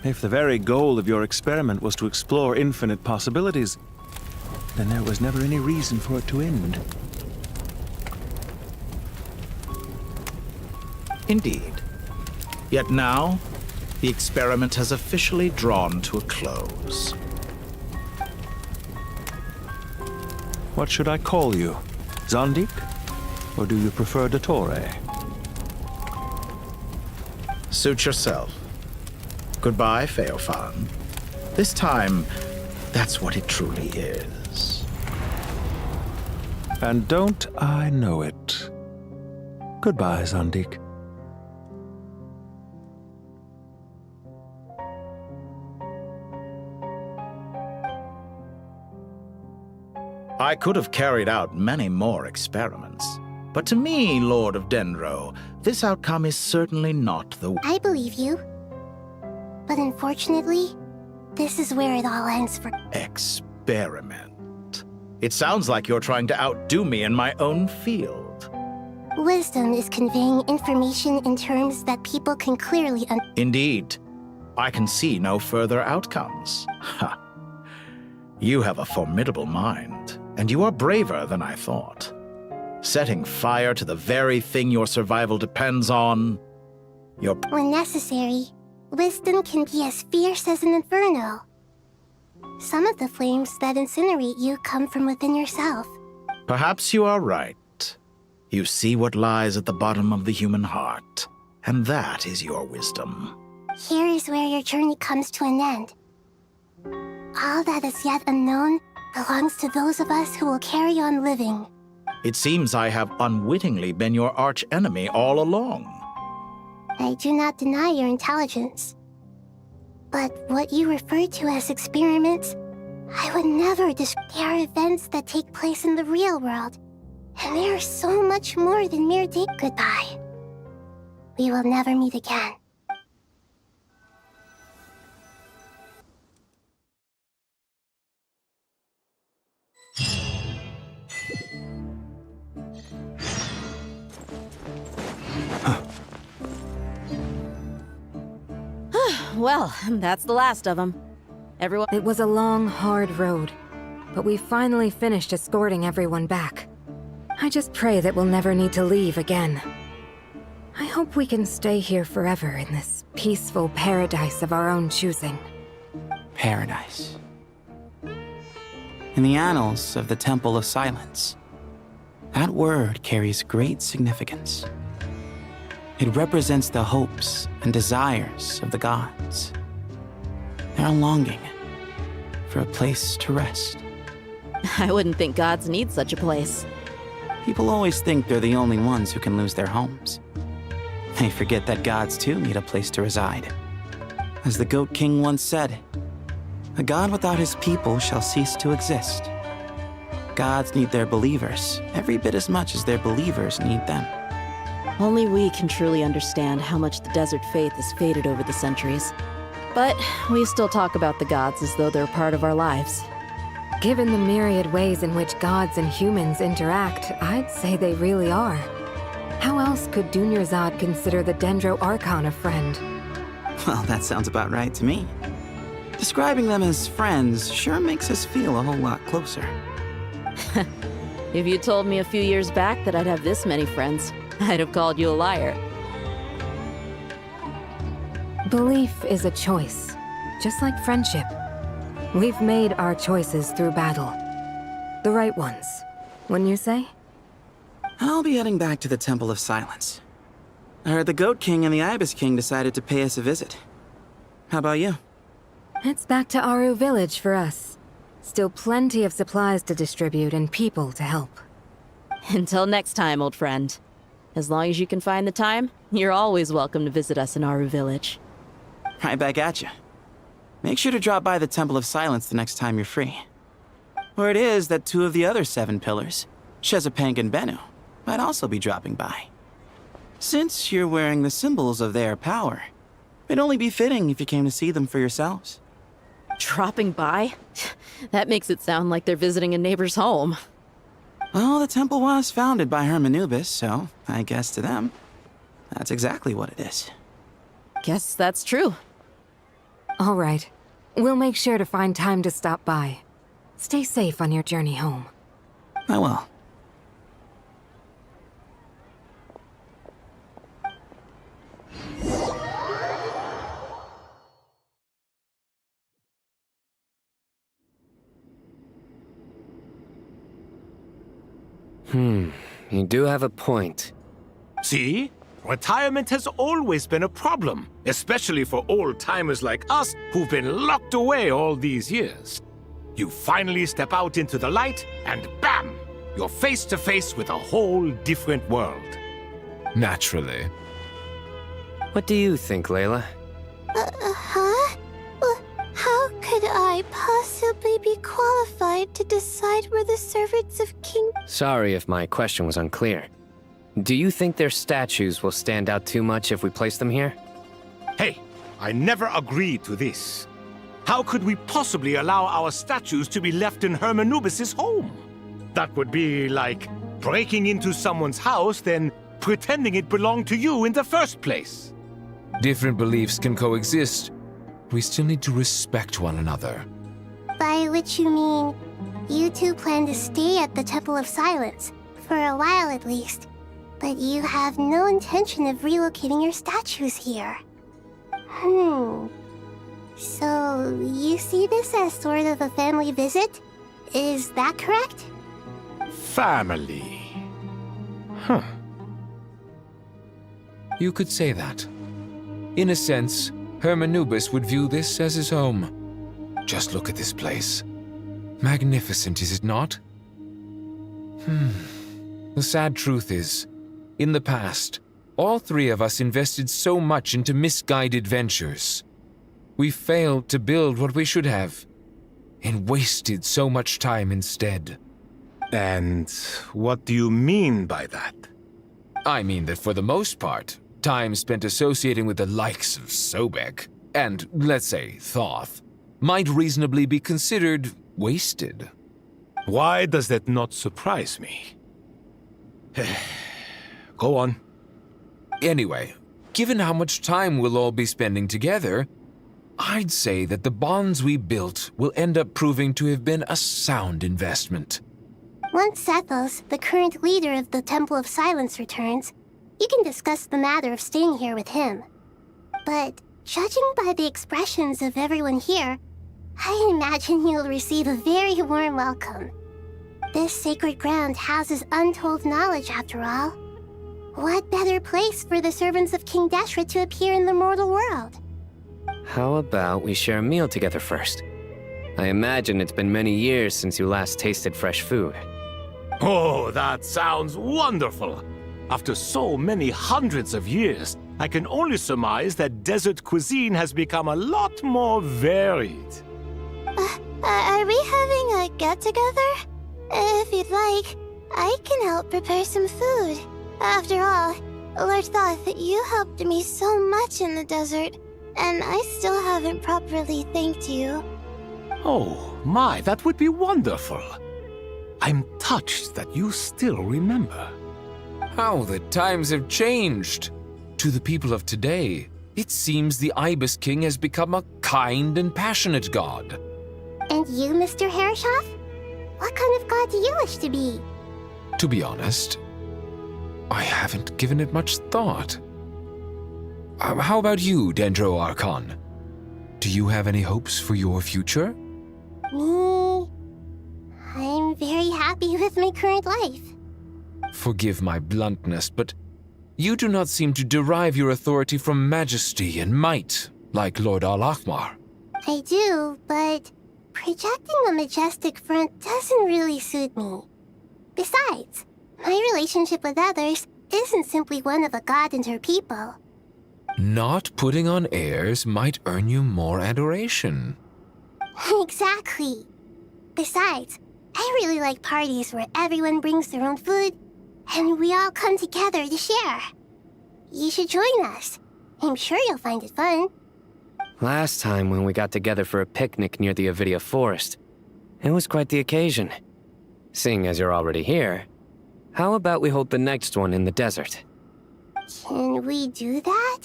If the very goal of your experiment was to explore infinite possibilities, then there was never any reason for it to end. Indeed. Yet now, the experiment has officially drawn to a close. What should I call you? Zandik? Or do you prefer Dottore? Suit yourself. Goodbye, Feofan. This time, that's what it truly is. And don't I know it? Goodbye, Zandik. I could have carried out many more experiments. But to me, Lord of Dendro, this outcome is certainly not the... I believe you. But unfortunately, this is where it all ends for... Experiment. It sounds like you're trying to outdo me in my own field. Wisdom is conveying information in terms that people can clearly Indeed. I can see no further outcomes. Ha. You have a formidable mind, and you are braver than I thought. Setting fire to the very thing your survival depends on... When necessary, wisdom can be as fierce as an inferno. Some of the flames that incinerate you come from within yourself. Perhaps you are right. You see what lies at the bottom of the human heart, and that is your wisdom. Here is where your journey comes to an end. All that is yet unknown belongs to those of us who will carry on living. It seems I have unwittingly been your arch-enemy all along. I do not deny your intelligence. But what you refer to as experiments, I would never describe. They are events that take place in the real world. And they are so much more than mere day. Goodbye. We will never meet again. Well, that's the last of them. Everyone... It was a long, hard road, but we finally finished escorting everyone back. I just pray that we'll never need to leave again. I hope we can stay here forever in this peaceful paradise of our own choosing. Paradise. In the annals of the Temple of Silence, that word carries great significance. It represents the hopes and desires of the gods. Their longing for a place to rest. I wouldn't think gods need such a place. People always think they're the only ones who can lose their homes. They forget that gods too need a place to reside. As the Goat King once said, "A god without his people shall cease to exist." Gods need their believers every bit as much as their believers need them. Only we can truly understand how much the desert faith has faded over the centuries. But we still talk about the gods as though they're part of our lives. Given the myriad ways in which gods and humans interact, I'd say they really are. How else could Dunyarzad consider the Dendro Archon a friend? Well, that sounds about right to me. Describing them as friends sure makes us feel a whole lot closer. If you told me a few years back that I'd have this many friends, I'd have called you a liar. Belief is a choice, just like friendship. We've made our choices through battle. The right ones, wouldn't you say? I'll be heading back to the Temple of Silence. I heard the Goat King and the Ibis King decided to pay us a visit. How about you? It's back to Aru Village for us. Still plenty of supplies to distribute and people to help. Until next time, old friend. As long as you can find the time, you're always welcome to visit us in Aru Village. Right back at you. Make sure to drop by the Temple of Silence the next time you're free. Or it is that two of the other 7 pillars, Shezapang and Bennu, might also be dropping by. Since you're wearing the symbols of their power, it'd only be fitting if you came to see them for yourselves. Dropping by? That makes it sound like they're visiting a neighbor's home. Well, the temple was founded by Hermanubis, so I guess to them, that's exactly what it is. Guess that's true. All right. We'll make sure to find time to stop by. Stay safe on your journey home. I will. You do have a point. See? Retirement has always been a problem, especially for old-timers like us who've been locked away all these years. You finally step out into the light, and bam! You're face to face with a whole different world. Naturally. What do you think, Layla? Huh? Well, how could I possibly be qualified to decide where the servants of King... Sorry if my question was unclear. Do you think their statues will stand out too much if we place them here? Hey, I never agreed to this. How could we possibly allow our statues to be left in Hermanubis' home? That would be like breaking into someone's house, then pretending it belonged to you in the first place. Different beliefs can coexist. We still need to respect one another. By which you mean, you two plan to stay at the Temple of Silence, for a while at least. But you have no intention of relocating your statues here. So, you see this as sort of a family visit? Is that correct? Family. Huh. You could say that. In a sense, Hermanubis would view this as his home. Just look at this place. Magnificent, is it not? The sad truth is, in the past, all three of us invested so much into misguided ventures. We failed to build what we should have, and wasted so much time instead. And what do you mean by that? I mean that for the most part, time spent associating with the likes of Sobek, and, let's say, Thoth, might reasonably be considered wasted. Why does that not surprise me? Go on. Anyway, given how much time we'll all be spending together, I'd say that the bonds we built will end up proving to have been a sound investment. Once Sethos, the current leader of the Temple of Silence, returns, you can discuss the matter of staying here with him. But judging by the expressions of everyone here, I imagine you'll receive a very warm welcome. This sacred ground houses untold knowledge, after all. What better place for the servants of King Deshret to appear in the mortal world? How about we share a meal together first? I imagine it's been many years since you last tasted fresh food. Oh, that sounds wonderful! After so many hundreds of years, I can only surmise that desert cuisine has become a lot more varied. Are we having a get-together? If you'd like, I can help prepare some food. After all, Lord Thoth, you helped me so much in the desert, and I still haven't properly thanked you. Oh, my, that would be wonderful. I'm touched that you still remember. How the times have changed! To the people of today, it seems the Ibis King has become a kind and passionate god. And you, Mr. Herreshoff? What kind of god do you wish to be? To be honest, I haven't given it much thought. How about you, Dendro Archon? Do you have any hopes for your future? Me? I'm very happy with my current life. Forgive my bluntness, but you do not seem to derive your authority from majesty and might, like Lord Al-Akhmar. I do, but projecting a majestic front doesn't really suit me. Besides, my relationship with others isn't simply one of a god and her people. Not putting on airs might earn you more adoration. Exactly. Besides, I really like parties where everyone brings their own food, and we all come together to share. You should join us. I'm sure you'll find it fun. Last time when we got together for a picnic near the Avidia Forest, it was quite the occasion. Seeing as you're already here, how about we hold the next one in the desert? Can we do that?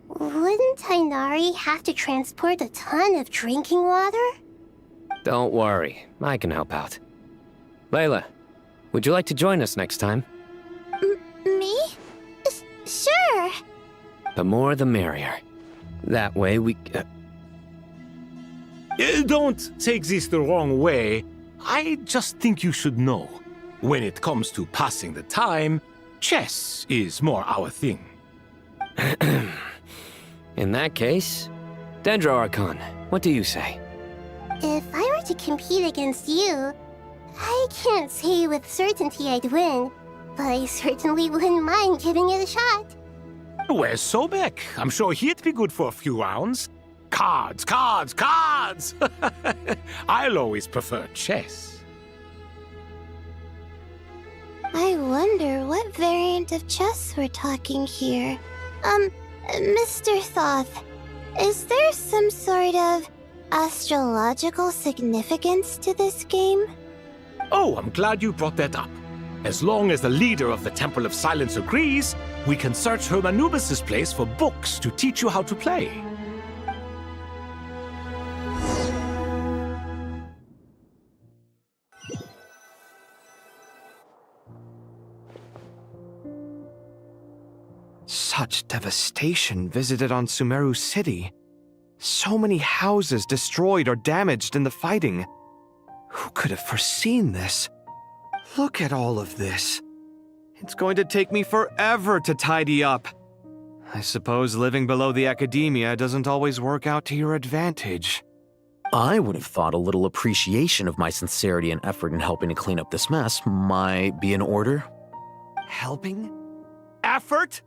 Wouldn't Tainari have to transport a ton of drinking water? Don't worry, I can help out. Layla, would you like to join us next time? Me? Sure. The more the merrier. That way we... Don't take this the wrong way. I just think you should know. When it comes to passing the time, chess is more our thing. In that case, Dendro Archon, what do you say? If I were to compete against you, I can't say with certainty I'd win, but I certainly wouldn't mind giving it a shot. Where's Sobek? I'm sure he'd be good for a few rounds. Cards, cards, cards! I'll always prefer chess. I wonder what variant of chess we're talking here. Mr. Thoth, is there some sort of astrological significance to this game? Oh, I'm glad you brought that up. As long as the leader of the Temple of Silence agrees, we can search Hermanubis' place for books to teach you how to play. Such devastation visited on Sumeru City. So many houses destroyed or damaged in the fighting. Who could have foreseen this? Look at all of this. It's going to take me forever to tidy up. I suppose living below the academia doesn't always work out to your advantage. I would have thought a little appreciation of my sincerity and effort in helping to clean up this mess might be in order. Helping? Effort?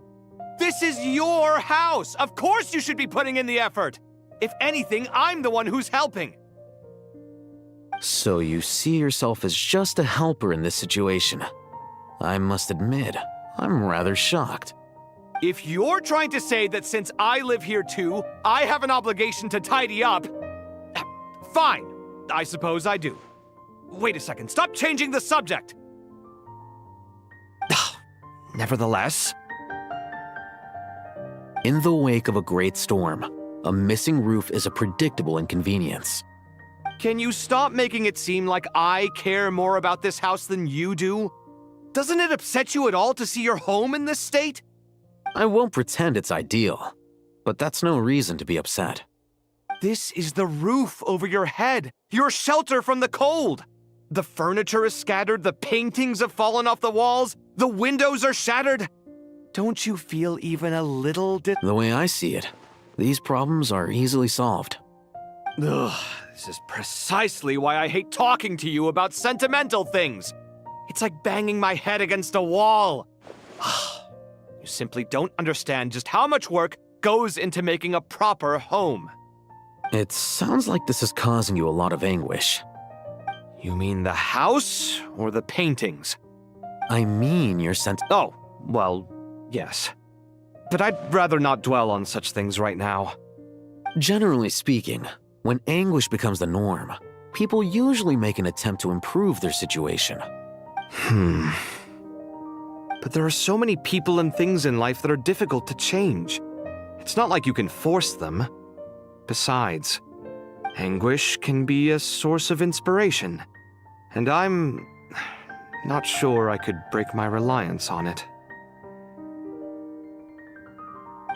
This is your house! Of course you should be putting in the effort! If anything, I'm the one who's helping. So you see yourself as just a helper in this situation. I must admit, I'm rather shocked. If you're trying to say that since I live here too, I have an obligation to tidy up, fine, I suppose I do. Wait a second, stop changing the subject! Nevertheless... In the wake of a great storm, a missing roof is a predictable inconvenience. Can you stop making it seem like I care more about this house than you do? Doesn't it upset you at all to see your home in this state? I won't pretend it's ideal, but that's no reason to be upset. This is the roof over your head, your shelter from the cold. The furniture is scattered, the paintings have fallen off the walls, the windows are shattered. Don't you feel even a little The way I see it, these problems are easily solved. Ugh, this is precisely why I hate talking to you about sentimental things. It's like banging my head against a wall. You simply don't understand just how much work goes into making a proper home. It sounds like this is causing you a lot of anguish. You mean the house or the paintings? I mean your Oh, well, yes. But I'd rather not dwell on such things right now. Generally speaking, when anguish becomes the norm, people usually make an attempt to improve their situation. But there are so many people and things in life that are difficult to change. It's not like you can force them. Besides, anguish can be a source of inspiration. And I'm not sure I could break my reliance on it.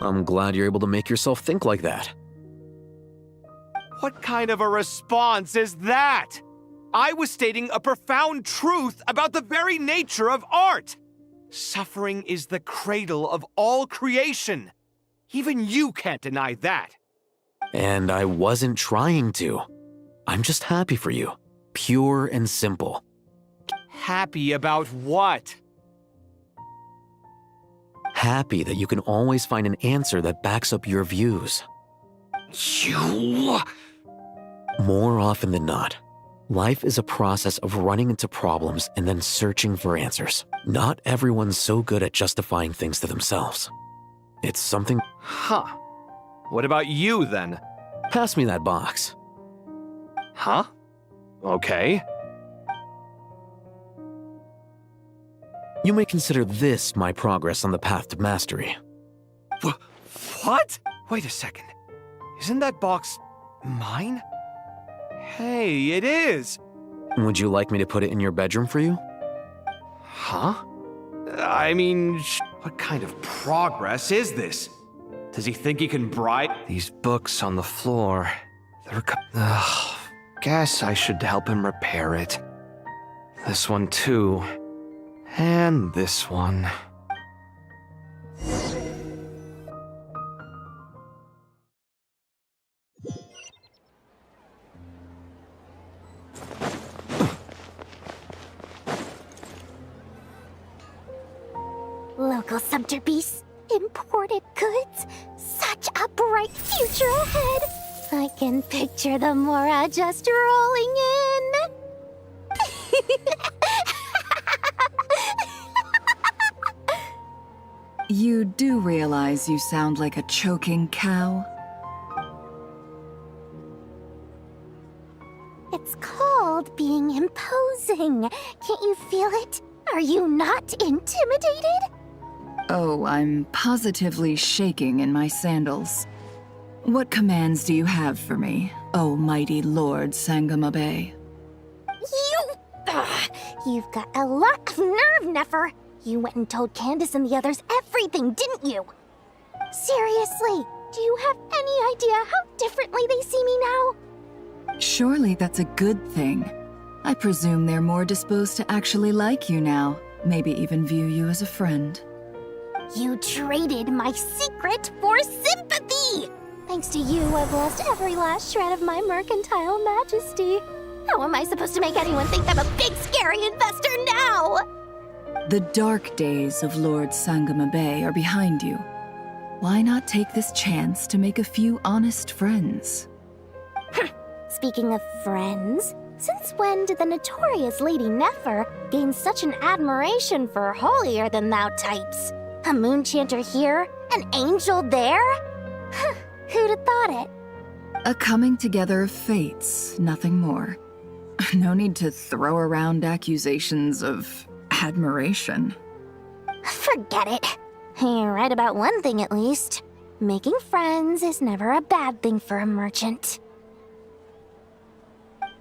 I'm glad you're able to make yourself think like that. What kind of a response is that? I was stating a profound truth about the very nature of art. Suffering is the cradle of all creation. Even you can't deny that. And I wasn't trying to. I'm just happy for you. Pure and simple. Happy about what? Happy that you can always find an answer that backs up your views. You... More often than not, life is a process of running into problems and then searching for answers. Not everyone's so good at justifying things to themselves. It's something... Huh. What about you, then? Pass me that box. Huh? Okay. You may consider this my progress on the path to mastery. What? Wait a second. Isn't that box mine? Hey, it is! Would you like me to put it in your bedroom for you? Huh? I mean, what kind of progress is this? Does he think he can bribe? These books on the floor. Guess I should help him repair it. This one too. And this one. Local subter beasts, imported goods, such a bright future ahead. I can picture the Mora just rolling in. You do realize you sound like a choking cow? It's called being imposing. Can't you feel it? Are you not intimidated? Oh, I'm positively shaking in my sandals. What commands do you have for me, oh mighty Lord Sangamabe? You've got a lot of nerve, Nefer. You went and told Candace and the others everything, didn't you? Seriously, do you have any idea how differently they see me now? Surely that's a good thing. I presume they're more disposed to actually like you now, maybe even view you as a friend. You traded my secret for sympathy! Thanks to you, I've lost every last shred of my mercantile majesty. How am I supposed to make anyone think I'm a big, scary investor now? The dark days of Lord Sangamabe are behind you. Why not take this chance to make a few honest friends? Speaking of friends, since when did the notorious Lady Nefer gain such an admiration for holier-than-thou types? A moon chanter here, an angel there? Who'd have thought it? A coming together of fates, nothing more. No need to throw around accusations of admiration. Forget it. You're right about one thing at least. Making friends is never a bad thing for a merchant.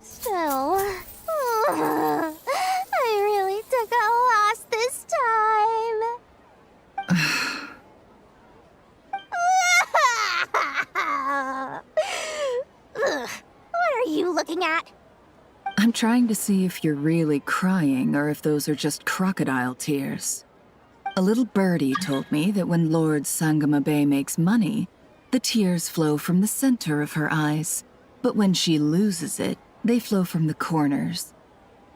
Still, I really took a loss this time. What are you looking at? I'm trying to see if you're really crying or if those are just crocodile tears. A little birdie told me that when Lord Sangamabe makes money, the tears flow from the center of her eyes, but when she loses it, they flow from the corners.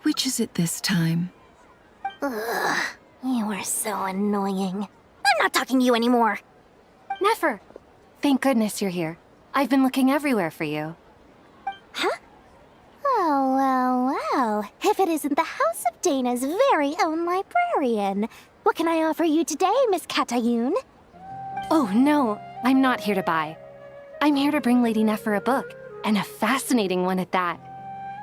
Which is it this time? Ugh, you are so annoying. I'm not talking to you anymore. Nefer! Thank goodness you're here. I've been looking everywhere for you. Huh? Well. If it isn't the House of Dana's very own librarian. What can I offer you today, Miss Katayun? Oh, no. I'm not here to buy. I'm here to bring Lady Nefer a book, and a fascinating one at that.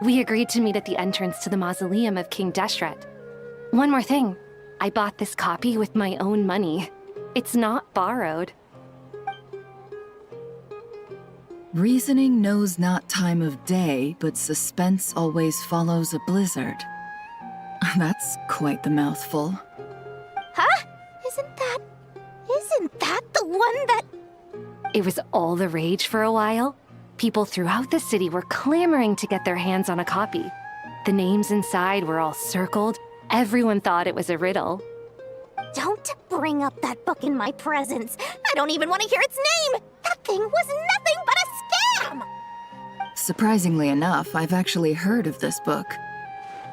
We agreed to meet at the entrance to the mausoleum of King Deshret. One more thing. I bought this copy with my own money. It's not borrowed. Reasoning knows not time of day, but suspense always follows a blizzard. That's quite the mouthful. Huh? Isn't that the one that... It was all the rage for a while. People throughout the city were clamoring to get their hands on a copy. The names inside were all circled. Everyone thought it was a riddle. Don't bring up that book in my presence. I don't even want to hear its name. That thing was nothing but a scam. Surprisingly enough, I've actually heard of this book,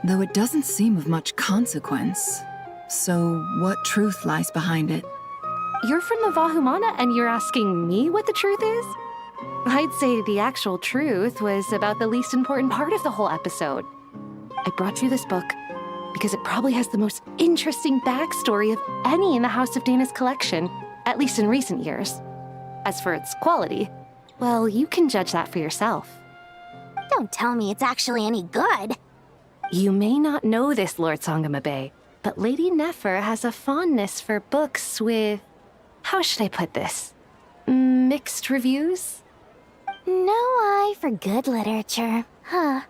though it doesn't seem of much consequence. So, what truth lies behind it? You're from the Vahumana and you're asking me what the truth is? I'd say the actual truth was about the least important part of the whole episode. I brought you this book because it probably has the most interesting backstory of any in the House of Dana's collection, at least in recent years. As for its quality, well, you can judge that for yourself. Don't tell me it's actually any good. You may not know this, Lord Sangamabe, but Lady Nefer has a fondness for books with... how should I put this? Mixed reviews? No eye for good literature, huh?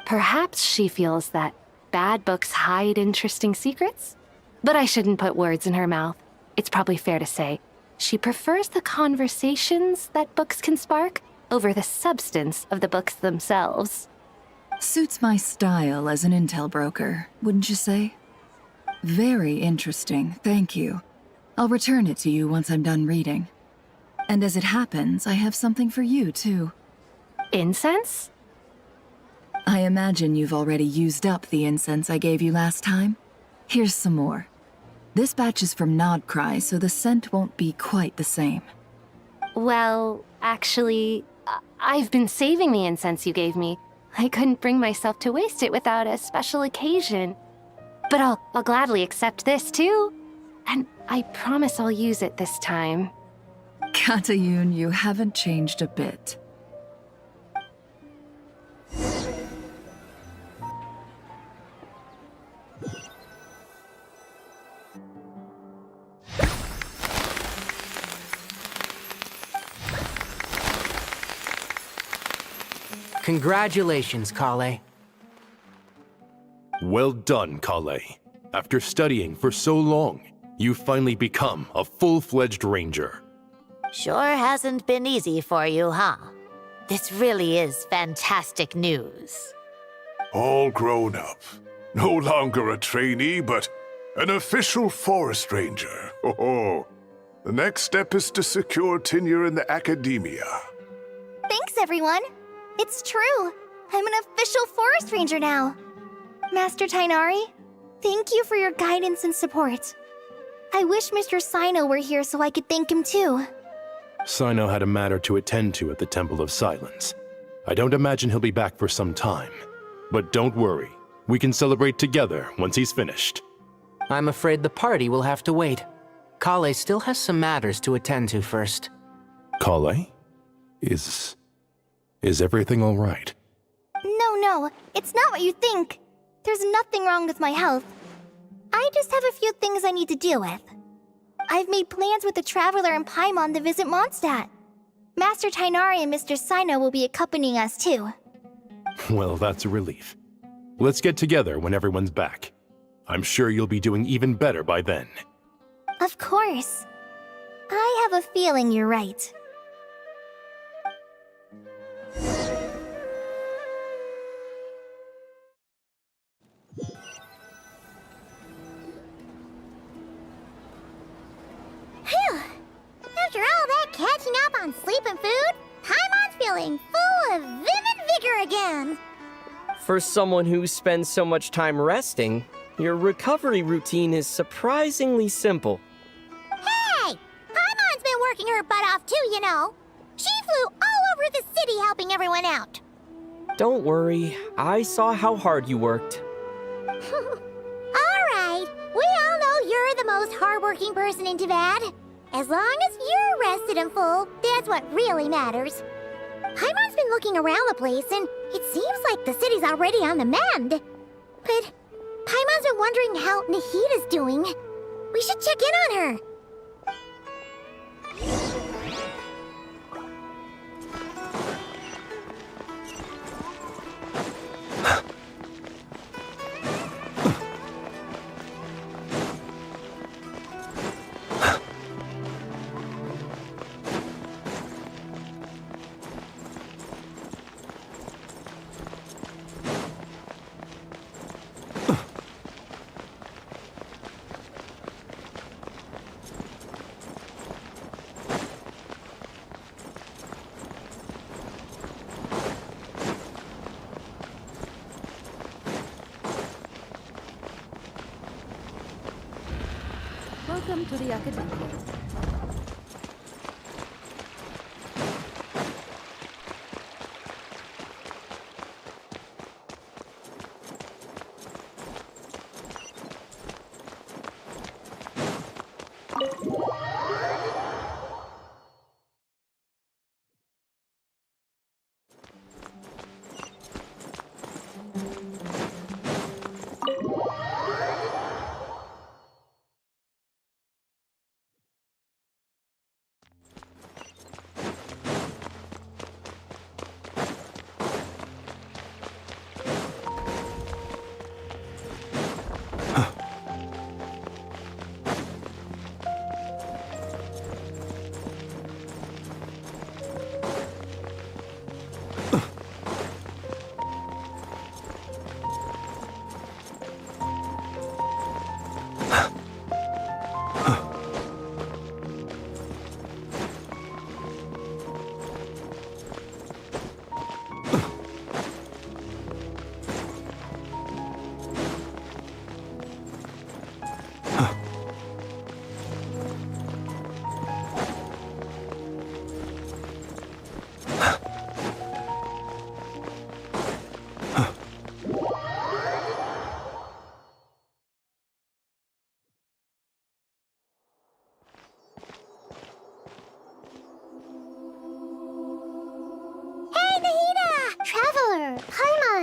Perhaps she feels that bad books hide interesting secrets? But I shouldn't put words in her mouth. It's probably fair to say she prefers the conversations that books can spark over the substance of the books themselves. Suits my style as an intel broker, wouldn't you say? Very interesting, thank you. I'll return it to you once I'm done reading. And as it happens, I have something for you, too. Incense? I imagine you've already used up the incense I gave you last time. Here's some more. This batch is from Nodcry, so the scent won't be quite the same. Well, actually, I've been saving the incense you gave me. I couldn't bring myself to waste it without a special occasion. But I'll gladly accept this too. And I promise I'll use it this time. Katayun, you haven't changed a bit. Congratulations, Kale. Well done, Kale. After studying for so long, you've finally become a full-fledged ranger. Sure hasn't been easy for you, huh? This really is fantastic news. All grown up. No longer a trainee, but an official forest ranger. Oh, the next step is to secure tenure in the academia. Thanks, everyone. It's true. I'm an official forest ranger now. Master Tainari, thank you for your guidance and support. I wish Mr. Sino were here so I could thank him too. Sino had a matter to attend to at the Temple of Silence. I don't imagine he'll be back for some time. But don't worry, we can celebrate together once he's finished. I'm afraid the party will have to wait. Kale still has some matters to attend to first. Kale? Is everything all right? No, it's not what you think. There's nothing wrong with my health. I just have a few things I need to deal with. I've made plans with the Traveler and Paimon to visit Mondstadt. Master Tainari and Mr. Sino will be accompanying us too. Well, that's a relief. Let's get together when everyone's back. I'm sure you'll be doing even better by then. Of course. I have a feeling you're right. Phew! After all that catching up on sleep and food, Paimon's feeling full of vim and vigor again. For someone who spends so much time resting, your recovery routine is surprisingly simple. Hey! Paimon's been working her butt off too, you know. She flew all over the city helping everyone out. Don't worry, I saw how hard you worked. Alright, we all know you're the most hardworking person in Teyvat. As long as you're rested and full, that's what really matters. Paimon's been looking around the place, and it seems like the city's already on the mend. But Paimon's been wondering how Nahita's doing. We should check in on her. Welcome to the Academia.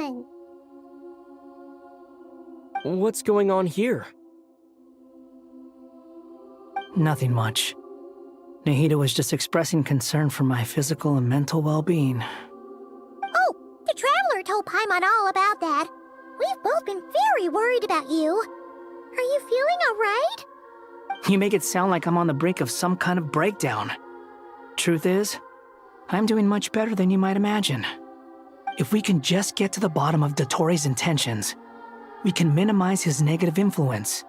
on? What's going on here? Nothing much. Nahida was just expressing concern for my physical and mental well-being. Oh, the Traveler told Paimon all about that. We've both been very worried about you. Are you feeling alright? You make it sound like I'm on the brink of some kind of breakdown. Truth is, I'm doing much better than you might imagine. If we can just get to the bottom of Dottoro's intentions, we can minimize his negative influence.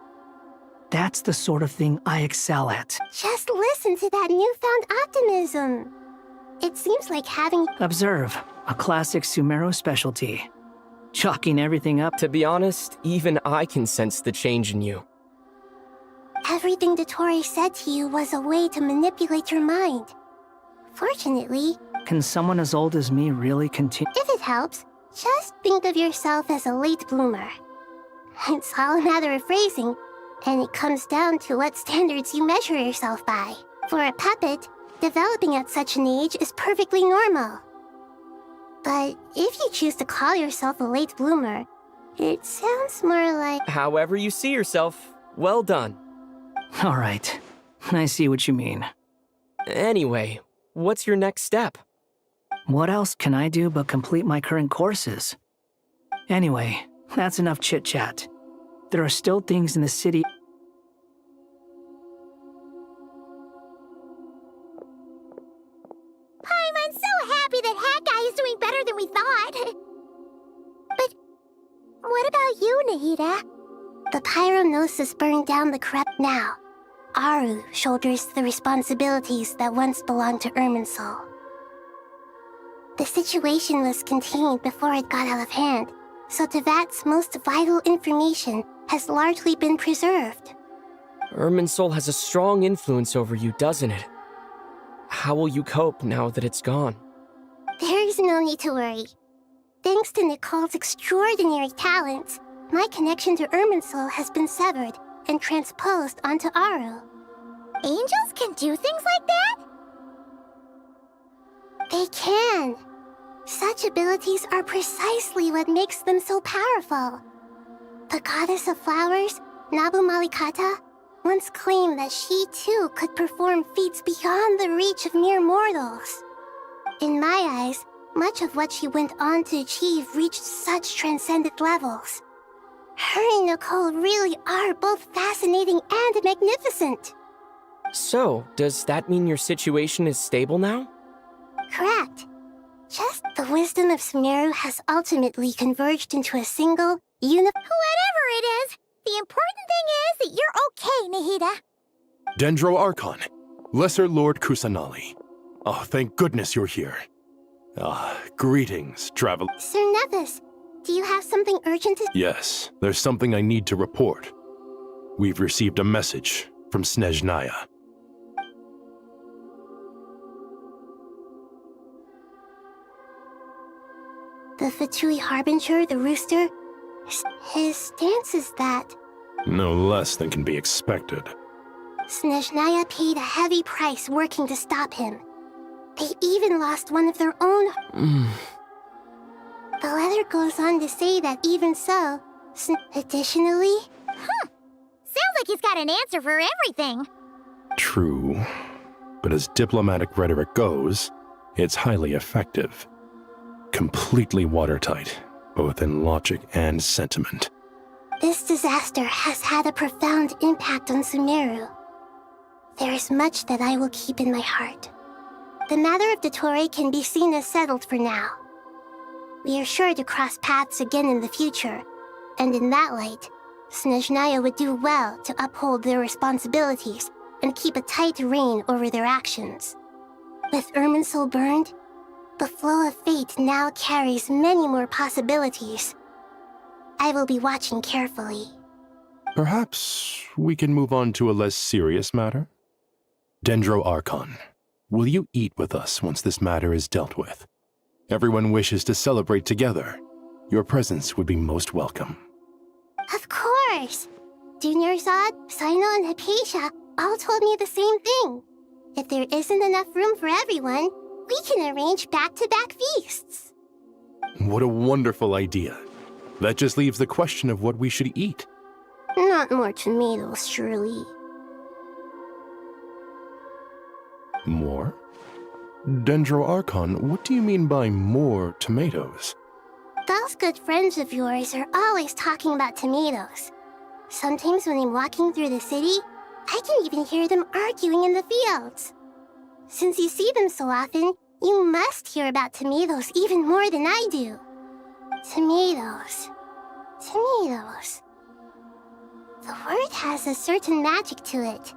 That's the sort of thing I excel at. Just listen to that newfound optimism. It seems like having... Observe, a classic Sumeru specialty. Chalking everything up. To be honest, even I can sense the change in you. Everything Dottore said to you was a way to manipulate your mind. Fortunately... Can someone as old as me really continue? If it helps, just think of yourself as a late bloomer. It's all a matter of phrasing, and it comes down to what standards you measure yourself by. For a puppet, developing at such an age is perfectly normal. But if you choose to call yourself a late bloomer, it sounds more like... However you see yourself, well done. All right, I see what you mean. Anyway, what's your next step? What else can I do but complete my current courses? Anyway, that's enough chit-chat. There are still things in the city... I'm so happy that Hat Guy is doing better than we thought. But what about you, Nahida? The Pyronosis burned down the corrupt now. Aru shoulders the responsibilities that once belonged to Irminsul. The situation was contained before it got out of hand, so Tevat's most vital information has largely been preserved. Irminsul has a strong influence over you, doesn't it? How will you cope now that it's gone? There is no need to worry. Thanks to Nicole's extraordinary talents, my connection to Irminsul has been severed and transposed onto Aru. Angels can do things like that? They can. Such abilities are precisely what makes them so powerful. The goddess of flowers, Nabu Malikata, once claimed that she too could perform feats beyond the reach of mere mortals. In my eyes, much of what she went on to achieve reached such transcendent levels. Her and Nicole really are both fascinating and magnificent. So, does that mean your situation is stable now? Correct. Just the wisdom of Sumeru has ultimately converged into a single, Whatever it is, the important thing is that you're okay, Nahida. Dendro Archon, Lesser Lord Kusanali. Oh, thank goodness you're here. Greetings, travel... Sir Nevis, do you have something urgent to... Yes, there's something I need to report. We've received a message from Snezhnaya. The Fatui Harbinger, the rooster, his stance is that... No less than can be expected. Snezhnaya paid a heavy price working to stop him. They even lost one of their own... The letter goes on to say that even so, additionally... Sounds like he's got an answer for everything. True. But as diplomatic rhetoric goes, it's highly effective. Completely watertight, both in logic and sentiment. This disaster has had a profound impact on Sumeru. There is much that I will keep in my heart. The matter of Dottore can be seen as settled for now. We are sure to cross paths again in the future, and in that light, Snezhnaya would do well to uphold their responsibilities and keep a tight rein over their actions. With Irminsul burned, the flow of fate now carries many more possibilities. I will be watching carefully. Perhaps we can move on to a less serious matter? Dendro Archon, will you eat with us once this matter is dealt with? Everyone wishes to celebrate together. Your presence would be most welcome. Of course! Junior Zod, Sino, and Hypatia all told me the same thing. If there isn't enough room for everyone, we can arrange back-to-back feasts. What a wonderful idea. That just leaves the question of what we should eat. Not more tomatoes, surely. More? Dendro Archon, what do you mean by more tomatoes? Those good friends of yours are always talking about tomatoes. Sometimes when I'm walking through the city, I can even hear them arguing in the fields. Since you see them so often, you must hear about tomatoes even more than I do. Tomatoes. Tomatoes. The word has a certain magic to it.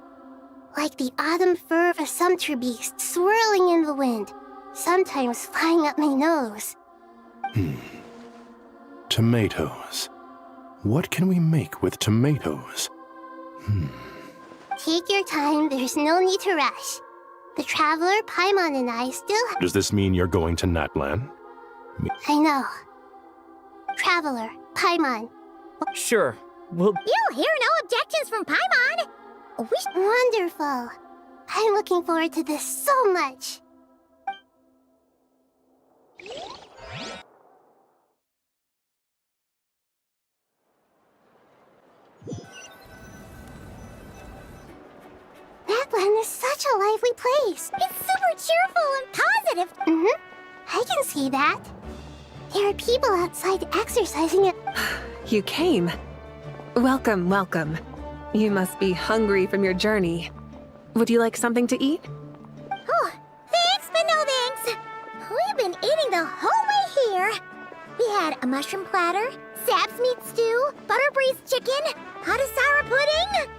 Like the autumn fur of a sumpter beast swirling in the wind, sometimes flying up my nose. Tomatoes. What can we make with tomatoes? Take your time, there's no need to rush. The Traveler, Paimon, and I still have— Does this mean you're going to Natlan? I know. Traveler, Paimon. Sure, we'll... You'll hear no objections from Paimon! Wonderful. I'm looking forward to this so much. Natlan is such a lively place. It's super cheerful and positive. I can see that. There are people outside exercising it. You came. Welcome, welcome. You must be hungry from your journey. Would you like something to eat? Oh, thanks, but no thanks. We've been eating the whole way here. We had a mushroom platter, Sab's meat stew, butter braised chicken, hot sour pudding.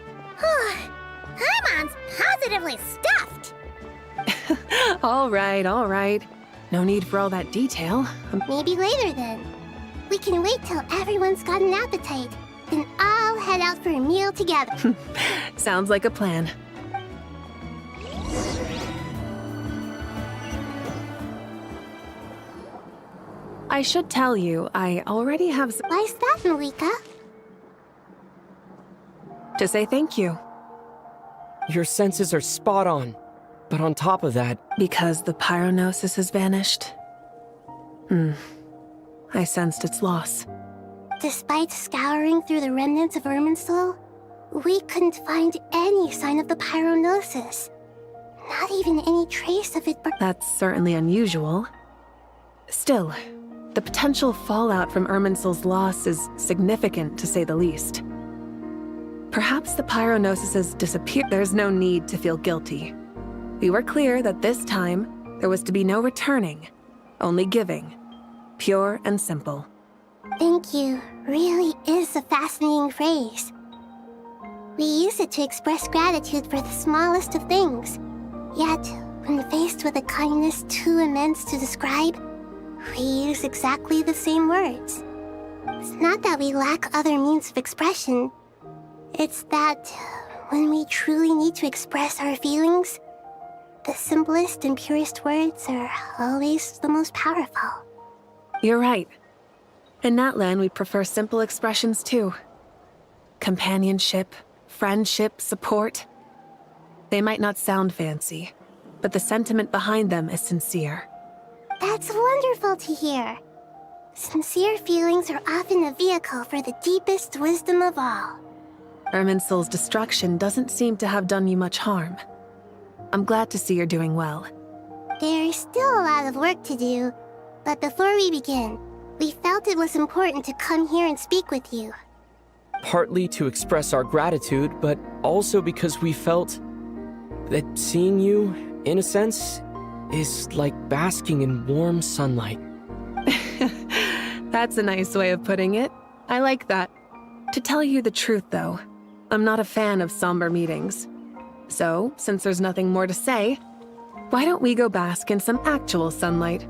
Paimon's positively stuffed. All right. No need for all that detail. Maybe later then. We can wait till everyone's got an appetite. Then I'll head out for a meal together. Sounds like a plan. I should tell you, I already have Why's that, Malika? to say thank you. Your senses are spot on. But on top of that... Because the pyronosis has vanished. I sensed its loss. Despite scouring through the remnants of Irminsul, we couldn't find any sign of the pyronosis. Not even any trace of it. That's certainly unusual. Still, the potential fallout from Irminsul's loss is significant, to say the least. Perhaps the pyronosis has disappeared. There's no need to feel guilty. We were clear that this time, there was to be no returning, only giving. Pure and simple. Thank you really is a fascinating phrase. We use it to express gratitude for the smallest of things. Yet, when faced with a kindness too immense to describe, we use exactly the same words. It's not that we lack other means of expression. It's that when we truly need to express our feelings, the simplest and purest words are always the most powerful. You're right. In Natlan, we prefer simple expressions too. Companionship, friendship, support. They might not sound fancy, but the sentiment behind them is sincere. That's wonderful to hear. Sincere feelings are often a vehicle for the deepest wisdom of all. Irminsul's destruction doesn't seem to have done you much harm. I'm glad to see you're doing well. There's still a lot of work to do, but before we begin, we felt it was important to come here and speak with you. Partly to express our gratitude, but also because we felt that seeing you, in a sense, is like basking in warm sunlight. That's a nice way of putting it. I like that. To tell you the truth, though, I'm not a fan of somber meetings. So, since there's nothing more to say, why don't we go bask in some actual sunlight?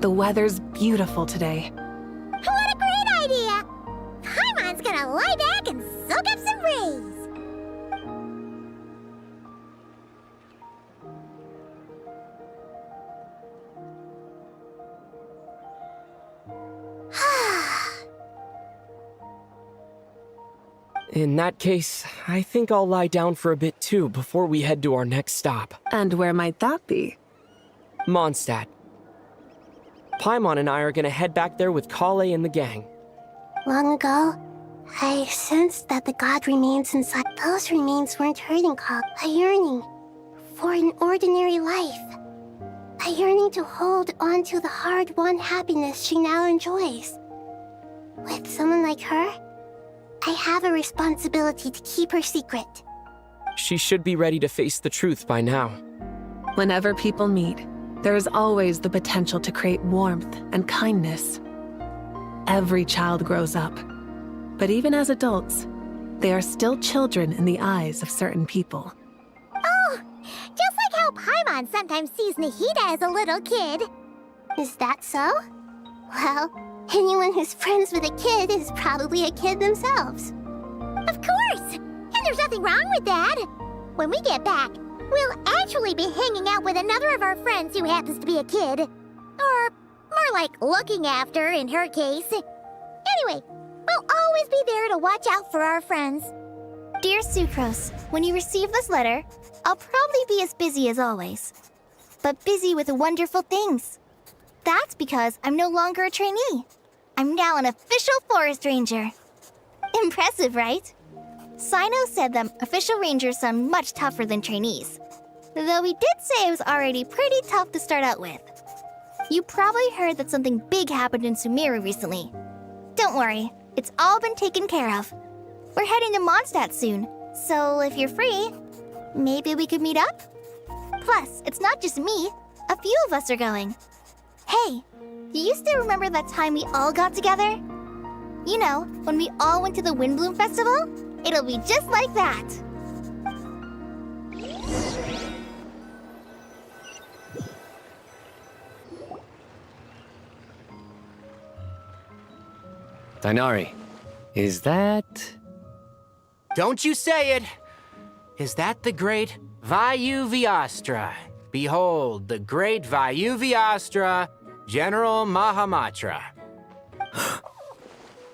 The weather's beautiful today. What a great idea! Paimon's gonna lie back and soak up some breeze. In that case, I think I'll lie down for a bit too before we head to our next stop. And where might that be? Mondstadt. Paimon and I are gonna head back there with Kale and the gang. Long ago, I sensed that the god remains inside. Those remains weren't hurting Kale. A yearning for an ordinary life. A yearning to hold on to the hard-won happiness she now enjoys. With someone like her, I have a responsibility to keep her secret. She should be ready to face the truth by now. Whenever people meet, there is always the potential to create warmth and kindness. Every child grows up, but even as adults, they are still children in the eyes of certain people. Oh, just like how Paimon sometimes sees Nahida as a little kid. Is that so? Well, anyone who's friends with a kid is probably a kid themselves. Of course! And there's nothing wrong with that. When we get back, we'll actually be hanging out with another of our friends who happens to be a kid. Or more like looking after, in her case. Anyway, we'll always be there to watch out for our friends. Dear Sucrose, when you receive this letter, I'll probably be as busy as always. But busy with wonderful things. That's because I'm no longer a trainee. I'm now an official forest ranger. Impressive, right? Sino said that official rangers sound much tougher than trainees. Though he did say it was already pretty tough to start out with. You probably heard that something big happened in Sumeru recently. Don't worry, it's all been taken care of. We're heading to Mondstadt soon, so if you're free, maybe we could meet up? Plus, it's not just me. A few of us are going. Hey, do you still remember that time we all got together? You know, when we all went to the Windbloom Festival? It'll be just like that. Dainari, is that... Don't you say it! Is that the great Vayu-Vyastra? Behold, the great Vayu-Vyastra, General Mahamatra.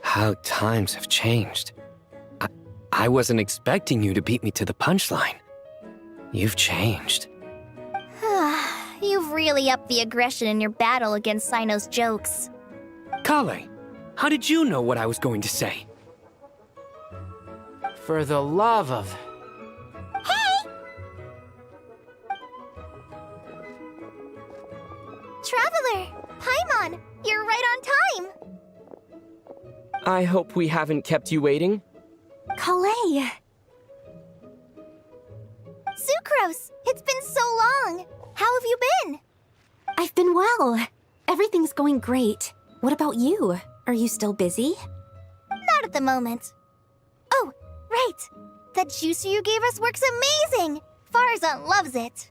How times have changed. I wasn't expecting you to beat me to the punchline. You've changed. You've really upped the aggression in your battle against Sino's jokes. Kale, how did you know what I was going to say? For the love of... Hey! Traveler! Paimon! You're right on time! I hope we haven't kept you waiting. Kale! Sucrose! It's been so long! How have you been? I've been well. Everything's going great. What about you? Are you still busy? Not at the moment. Oh, right! That juicer you gave us works amazing! Farzan loves it.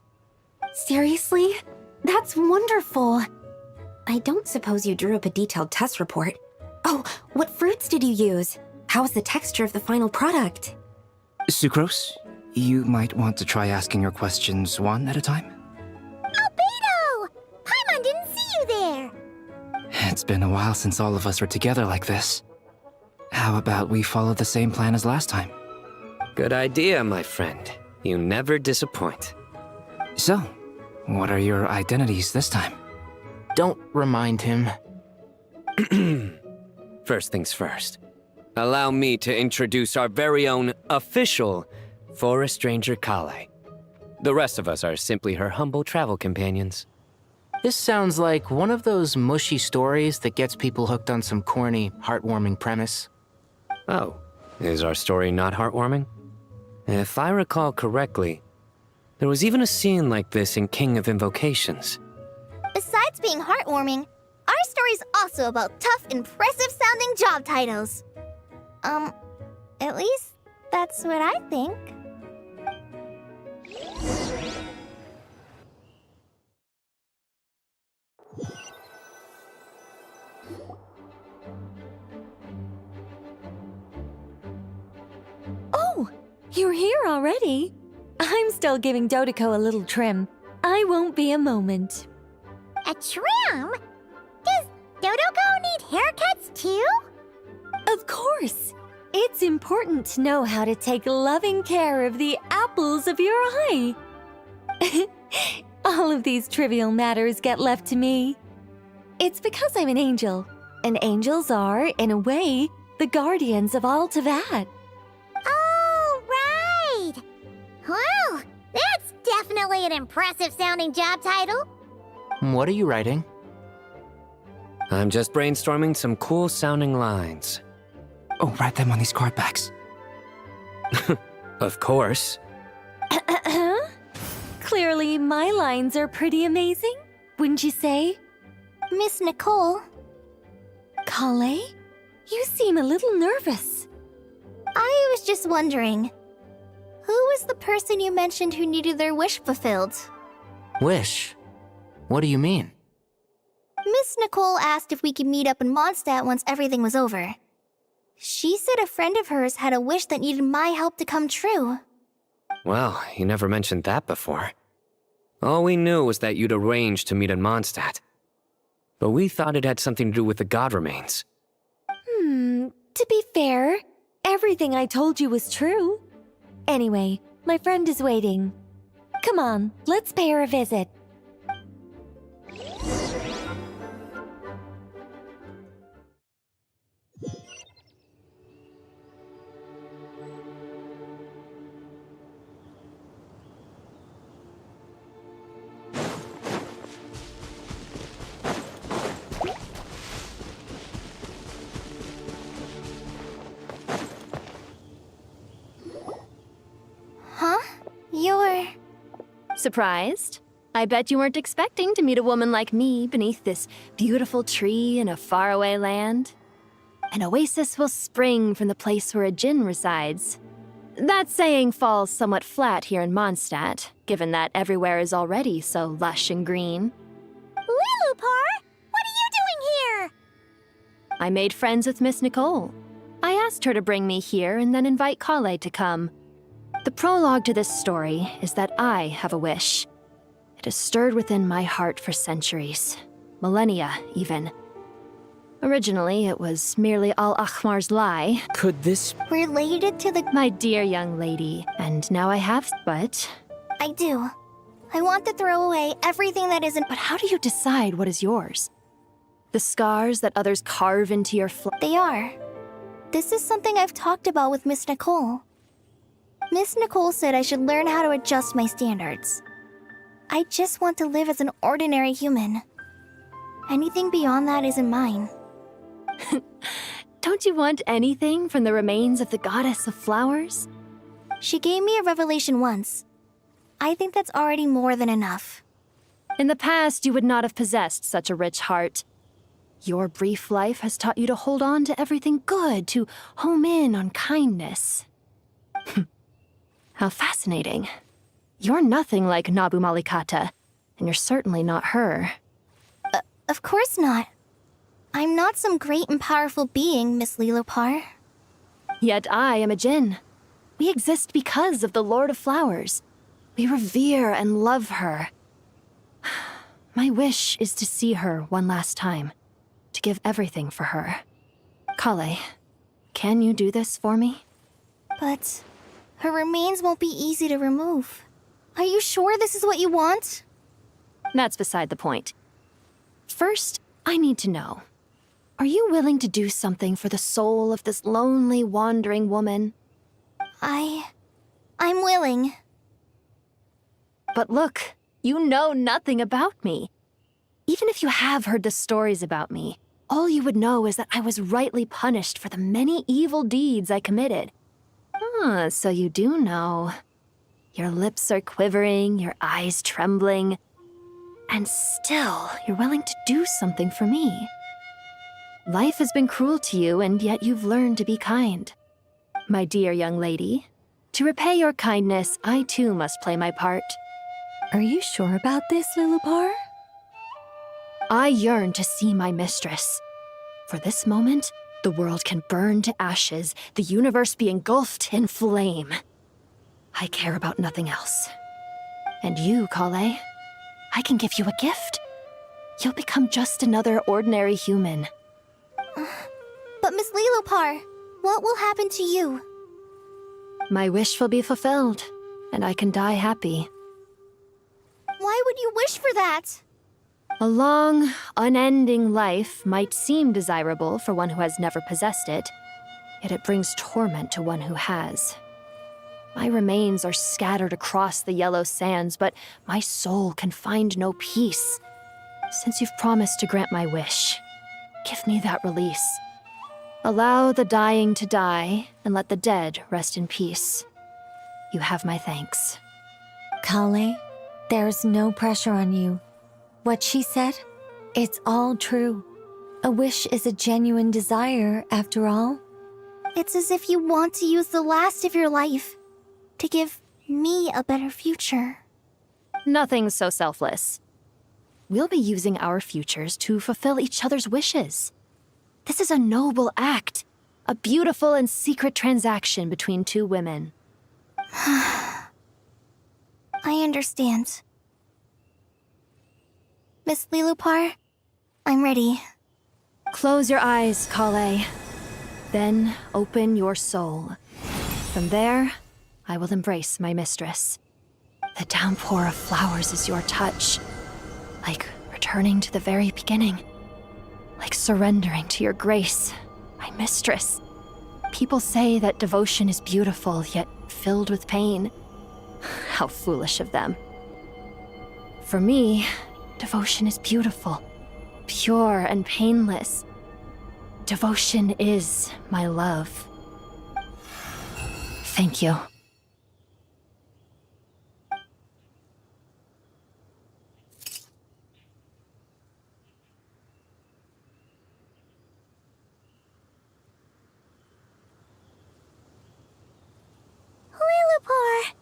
Seriously? That's wonderful. I don't suppose you drew up a detailed test report. Oh, what fruits did you use? How was the texture of the final product? Sucrose, you might want to try asking your questions one at a time. Albedo! Paimon didn't see you there! It's been a while since all of us were together like this. How about we follow the same plan as last time? Good idea, my friend. You never disappoint. So, what are your identities this time? Don't remind him. First things first. Allow me to introduce our very own official Forest Ranger Kale. The rest of us are simply her humble travel companions. This sounds like one of those mushy stories that gets people hooked on some corny, heartwarming premise. Oh, is our story not heartwarming? If I recall correctly, there was even a scene like this in King of Invocations. Besides being heartwarming, our story's also about tough, impressive-sounding job titles. At least that's what I think. Oh, you're here already? I'm still giving Dodeko a little trim. I won't be a moment. A trim? Does Dodeko need haircuts too? Of course. It's important to know how to take loving care of the apples of your eye. All of these trivial matters get left to me. It's because I'm an angel. And angels are, in a way, the guardians of all Tavad. Oh, right! Well, that's definitely an impressive sounding job title. What are you writing? I'm just brainstorming some cool sounding lines. Oh, write them on these card backs. Of course. Clearly, my lines are pretty amazing, wouldn't you say? Miss Nicole. Kale? You seem a little nervous. I was just wondering, who was the person you mentioned who needed their wish fulfilled? Wish? What do you mean? Miss Nicole asked if we could meet up in Mondstadt once everything was over. She said a friend of hers had a wish that needed my help to come true. Well, you never mentioned that before. All we knew was that you'd arranged to meet in Mondstadt. But we thought it had something to do with the god remains. To be fair, everything I told you was true. Anyway, my friend is waiting. Come on, let's pay her a visit. Huh? You're... Surprised? I bet you weren't expecting to meet a woman like me beneath this beautiful tree in a faraway land. An oasis will spring from the place where a djinn resides. That saying falls somewhat flat here in Mondstadt, given that everywhere is already so lush and green. Lilupar! What are you doing here? I made friends with Miss Nicole. I asked her to bring me here and then invite Kale to come. The prologue to this story is that I have a wish. It has stirred within my heart for centuries, millennia even. Originally, it was merely Al-Akhmar's lie. Could this... Related to the... My dear young lady, and now I have, but... I do. I want to throw away everything that isn't... But how do you decide what is yours? The scars that others carve into your flesh? They are. This is something I've talked about with Miss Nicole. Miss Nicole said I should learn how to adjust my standards. I just want to live as an ordinary human. Anything beyond that isn't mine. Don't you want anything from the remains of the goddess of flowers? She gave me a revelation once. I think that's already more than enough. In the past, you would not have possessed such a rich heart. Your brief life has taught you to hold on to everything good, to home in on kindness. How fascinating. You're nothing like Nabu Malikata, and you're certainly not her. Of course not. I'm not some great and powerful being, Miss Lilupar. Yet I am a djinn. We exist because of the Lord of Flowers. We revere and love her. My wish is to see her one last time, to give everything for her. Kale, can you do this for me? But her remains won't be easy to remove. Are you sure this is what you want? That's beside the point. First, I need to know. Are you willing to do something for the soul of this lonely, wandering woman? I'm willing. But look, you know nothing about me. Even if you have heard the stories about me, all you would know is that I was rightly punished for the many evil deeds I committed. Ah, so you do know. Your lips are quivering, your eyes trembling, and still you're willing to do something for me. Life has been cruel to you, and yet you've learned to be kind. My dear young lady, to repay your kindness, I too must play my part. Are you sure about this, Lilupar? I yearn to see my mistress. For this moment, the world can burn to ashes, the universe be engulfed in flame. I care about nothing else. And you, Kale, I can give you a gift. You'll become just another ordinary human. But Miss Lilupar, what will happen to you? My wish will be fulfilled, and I can die happy. Why would you wish for that? A long, unending life might seem desirable for one who has never possessed it, yet it brings torment to one who has. My remains are scattered across the yellow sands, but my soul can find no peace. Since you've promised to grant my wish, give me that release. Allow the dying to die, and let the dead rest in peace. You have my thanks. Kale, there's no pressure on you. What she said, it's all true. A wish is a genuine desire, after all. It's as if you want to use the last of your life to give me a better future. Nothing so selfless. We'll be using our futures to fulfill each other's wishes. This is a noble act, a beautiful and secret transaction between two women. I understand. Miss Lilupar, I'm ready. Close your eyes, Kale. Then open your soul. From there, I will embrace my mistress. The downpour of flowers is your touch, like returning to the very beginning, like surrendering to your grace, my mistress. People say that devotion is beautiful, yet filled with pain. How foolish of them. For me, devotion is beautiful, pure and painless. Devotion is my love. Thank you. Lilupar!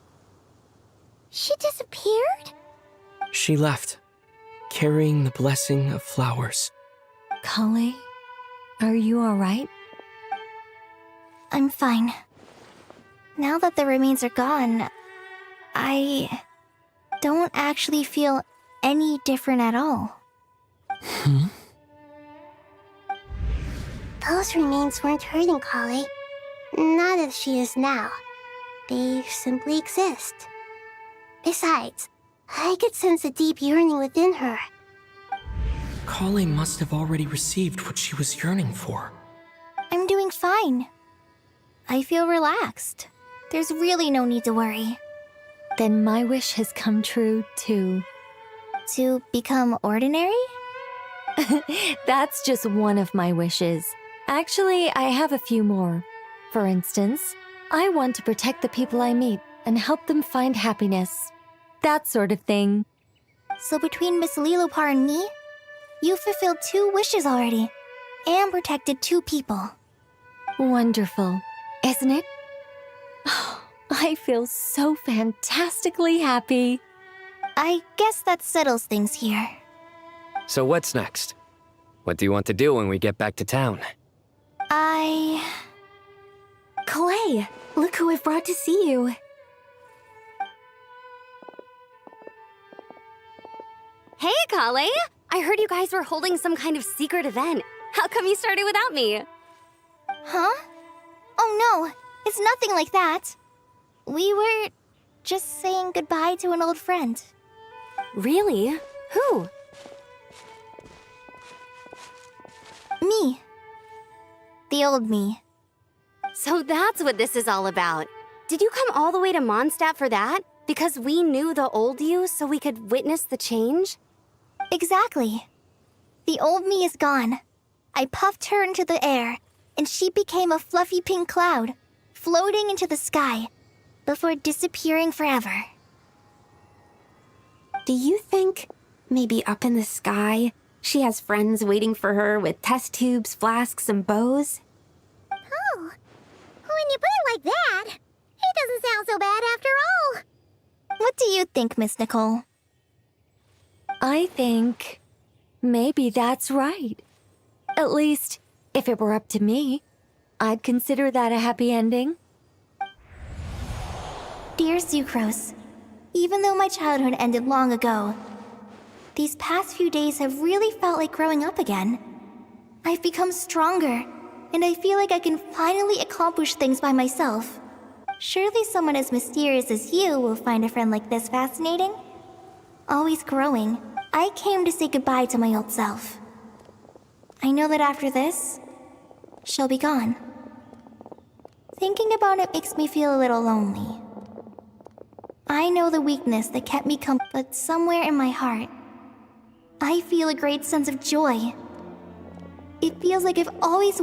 She disappeared? She left, carrying the blessing of flowers. Kale, are you alright? I'm fine. Now that the remains are gone, I don't actually feel any different at all. Those remains weren't hurting Kale. Not as she is now. They simply exist. Besides, I could sense a deep yearning within her. Kale must have already received what she was yearning for. I'm doing fine. I feel relaxed. There's really no need to worry. Then my wish has come true, too. To become ordinary? That's just one of my wishes. Actually, I have a few more. For instance, I want to protect the people I meet and help them find happiness. That sort of thing. So between Miss Lilupar and me, you fulfilled 2 wishes already, and protected 2 people. Wonderful, isn't it? Oh, I feel so fantastically happy. I guess that settles things here. So what's next? What do you want to do when we get back to town? Clay, look who I've brought to see you. Hey, Kale! I heard you guys were holding some kind of secret event. How come you started without me? Huh? Oh no, it's nothing like that. We were just saying goodbye to an old friend. Really? Who? Me. The old me. So that's what this is all about. Did you come all the way to Mondstadt for that? Because we knew the old you so we could witness the change? Exactly. The old me is gone. I puffed her into the air, and she became a fluffy pink cloud, floating into the sky, before disappearing forever. Do you think, maybe up in the sky, she has friends waiting for her with test tubes, flasks, and bows? Oh, when you put it like that, it doesn't sound so bad after all. What do you think, Miss Nicole? I think maybe that's right. At least, if it were up to me, I'd consider that a happy ending. Dear Sucrose, even though my childhood ended long ago, these past few days have really felt like growing up again. I've become stronger, and I feel like I can finally accomplish things by myself. Surely someone as mysterious as you will find a friend like this fascinating? Always growing, I came to say goodbye to my old self. I know that after this, she'll be gone. Thinking about it makes me feel a little lonely. I know the weakness that kept me but somewhere in my heart, I feel a great sense of joy. It feels like I've always...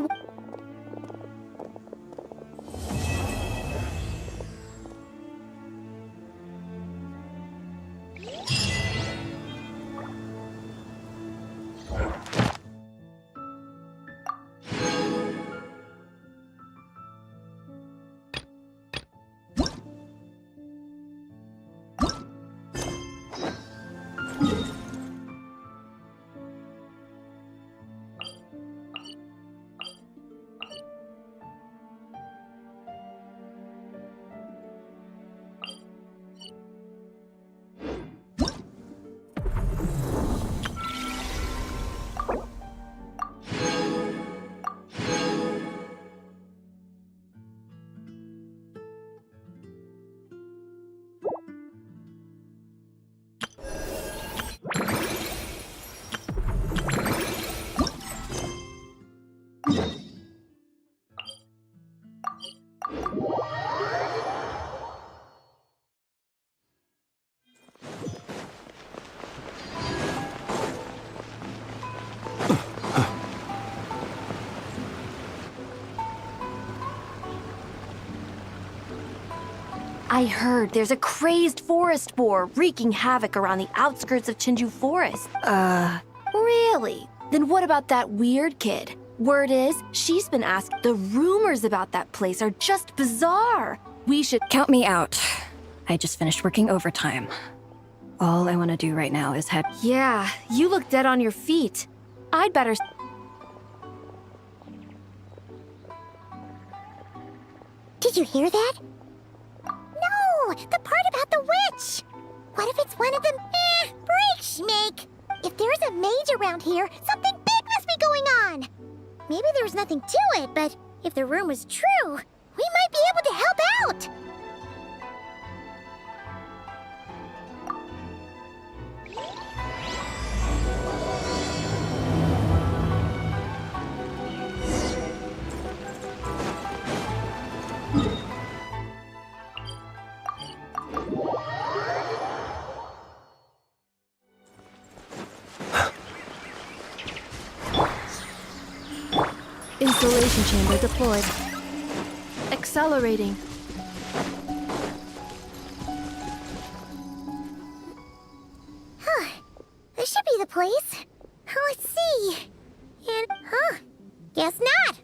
I heard there's a crazed forest boar wreaking havoc around the outskirts of Chinju Forest. Really? Then what about that weird kid? Word is, she's been asked. The rumors about that place are just bizarre. We should— Count me out. I just finished working overtime. All I want to do right now is head— Yeah, you look dead on your feet. I'd better— Did you hear that? No! The part about the witch! What if it's one of them? Break, Schmake! If there's a mage around here, something big must be going on! Maybe there was nothing to it, but if the rumor was true, we might be able to help out! Installation chamber deployed. Accelerating. This should be the place. Let's see. And, guess not.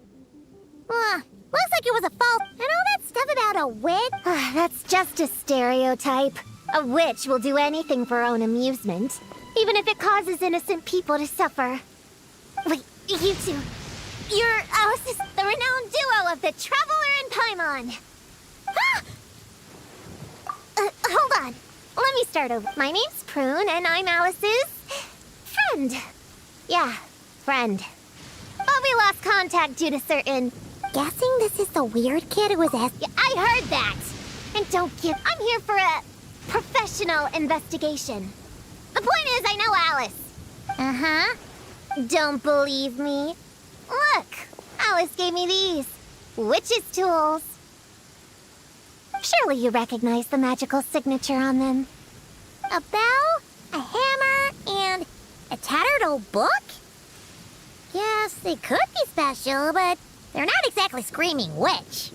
Looks like it was a fault. And all that stuff about a witch? That's just a stereotype. A witch will do anything for her own amusement, even if it causes innocent people to suffer. Wait, you two. You're Alice's, the renowned duo of the Traveler and Paimon. Hold on. Let me start over. My name's Prune, and I'm Alice's friend. Yeah, friend. But we lost contact due to certain... Guessing this is the weird kid who was asking... I heard that! And don't give... I'm here for a professional investigation. The point is, I know Alice. Uh-huh. Don't believe me? Look, Alice gave me these. Witch's tools. Surely you recognize the magical signature on them. A bell, a hammer, and a tattered old book? Yes, they could be special, but they're not exactly screaming witch.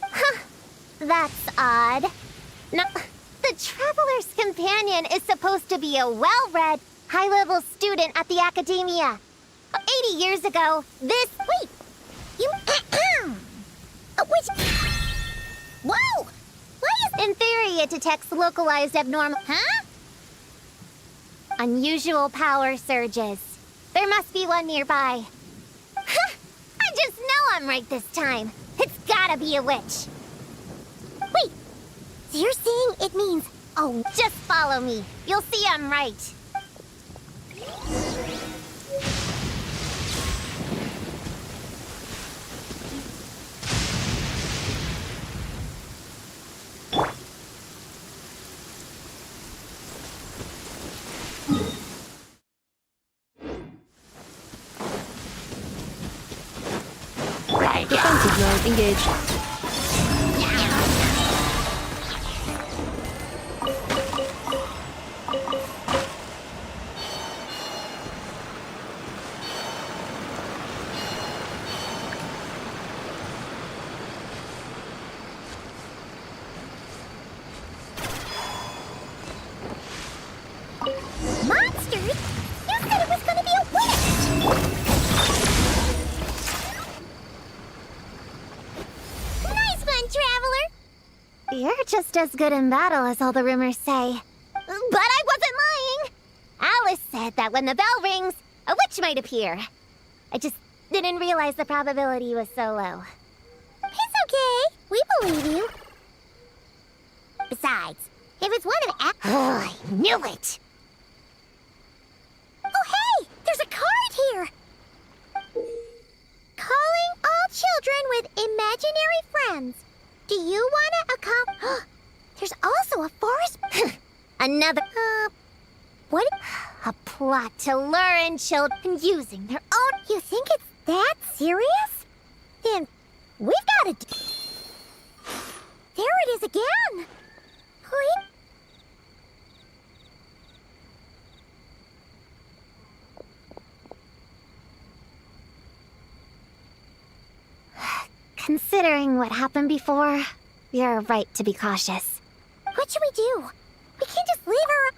Huh, that's odd. No, the Traveler's Companion is supposed to be a well-read, high-level student at the academia. 80 years ago, this... Wait! You... Which... Whoa! Why is... In theory, it detects localized abnormal... Huh? Unusual power surges. There must be one nearby. I just know I'm right this time. It's gotta be a witch. Wait! So you're saying it means... Oh, just follow me. You'll see I'm right. Defensive mode engaged. Monsters? You said it was gonna be a witch! Nice one, Traveler! You're just as good in battle as all the rumors say. But I wasn't lying! Alice said that when the bell rings, a witch might appear. I just didn't realize the probability was so low. It's okay. We believe you. Besides, if it's one of I knew it! Oh, hey! There's a card here! Calling all children with imaginary friends. Do you want to accomplish... There's also a forest... Another... What? A plot to lure in children using their own... You think it's that serious? Then we've got to... There it is again! Please... Considering what happened before, you're right to be cautious. What should we do? We can't just leave her...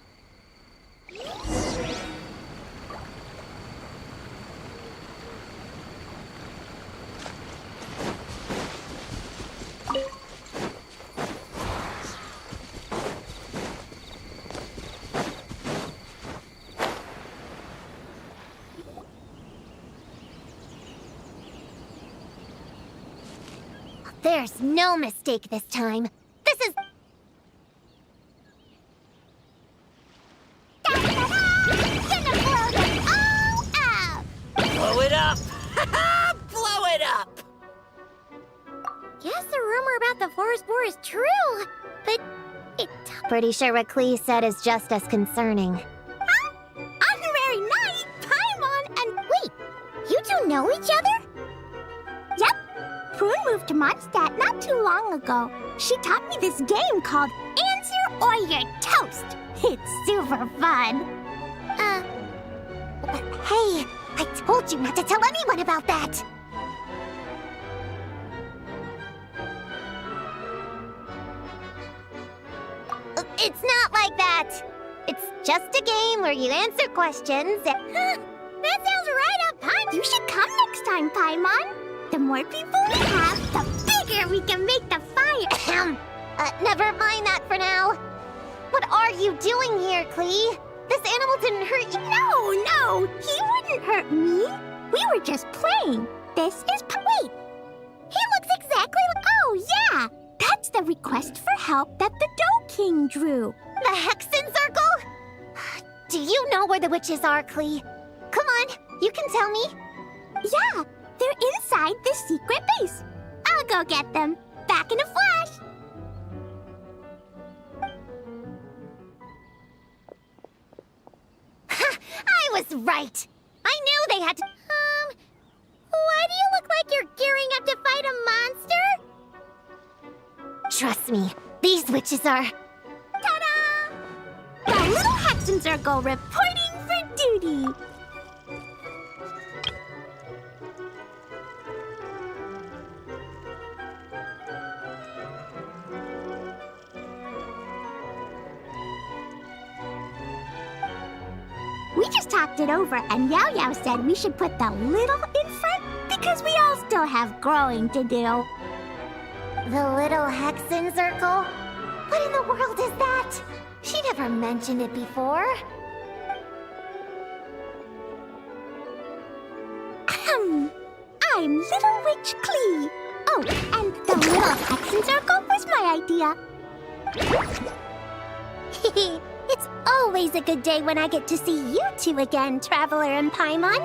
There's no mistake this time. This is... Gonna blow them all up! Blow it up! Blow it up! Guess the rumor about the forest war is true, but it's... Pretty sure what Klee said is just as concerning. Huh? On the very night, Paimon and... Wait, you two know each other? Yep. Prune moved to Mondstadt not too long ago. She taught me this game called Answer or You're Toast. It's super fun. But hey, I told you not to tell anyone about that. It's not like that. It's just a game where you answer questions and... That sounds right up, Paimon. You should come next time, Paimon. The more people we have, the bigger we can make the fire. Never mind that for now. What are you doing here, Klee? This animal didn't hurt you. No, he wouldn't hurt me. We were just playing. This is... Wait, he looks exactly like... Oh, yeah, that's the request for help that the Dough King drew. The Hexen Circle? Do you know where the witches are, Klee? Come on, you can tell me. Yeah, they're inside the secret base. I'll go get them. Back in a flash. I was right. I knew they had to... Why do you look like you're gearing up to fight a monster? Trust me, these witches are... Ta-da! The little Hexen Circle reporting for duty. We just talked it over, and Yao Yao said we should put the little in front because we all still have growing to do. The little Hexen Circle? What in the world is that? She never mentioned it before. I'm Little Witch Klee. Oh, and the little Hexen Circle was my idea. It's always a good day when I get to see you two again, Traveler and Paimon.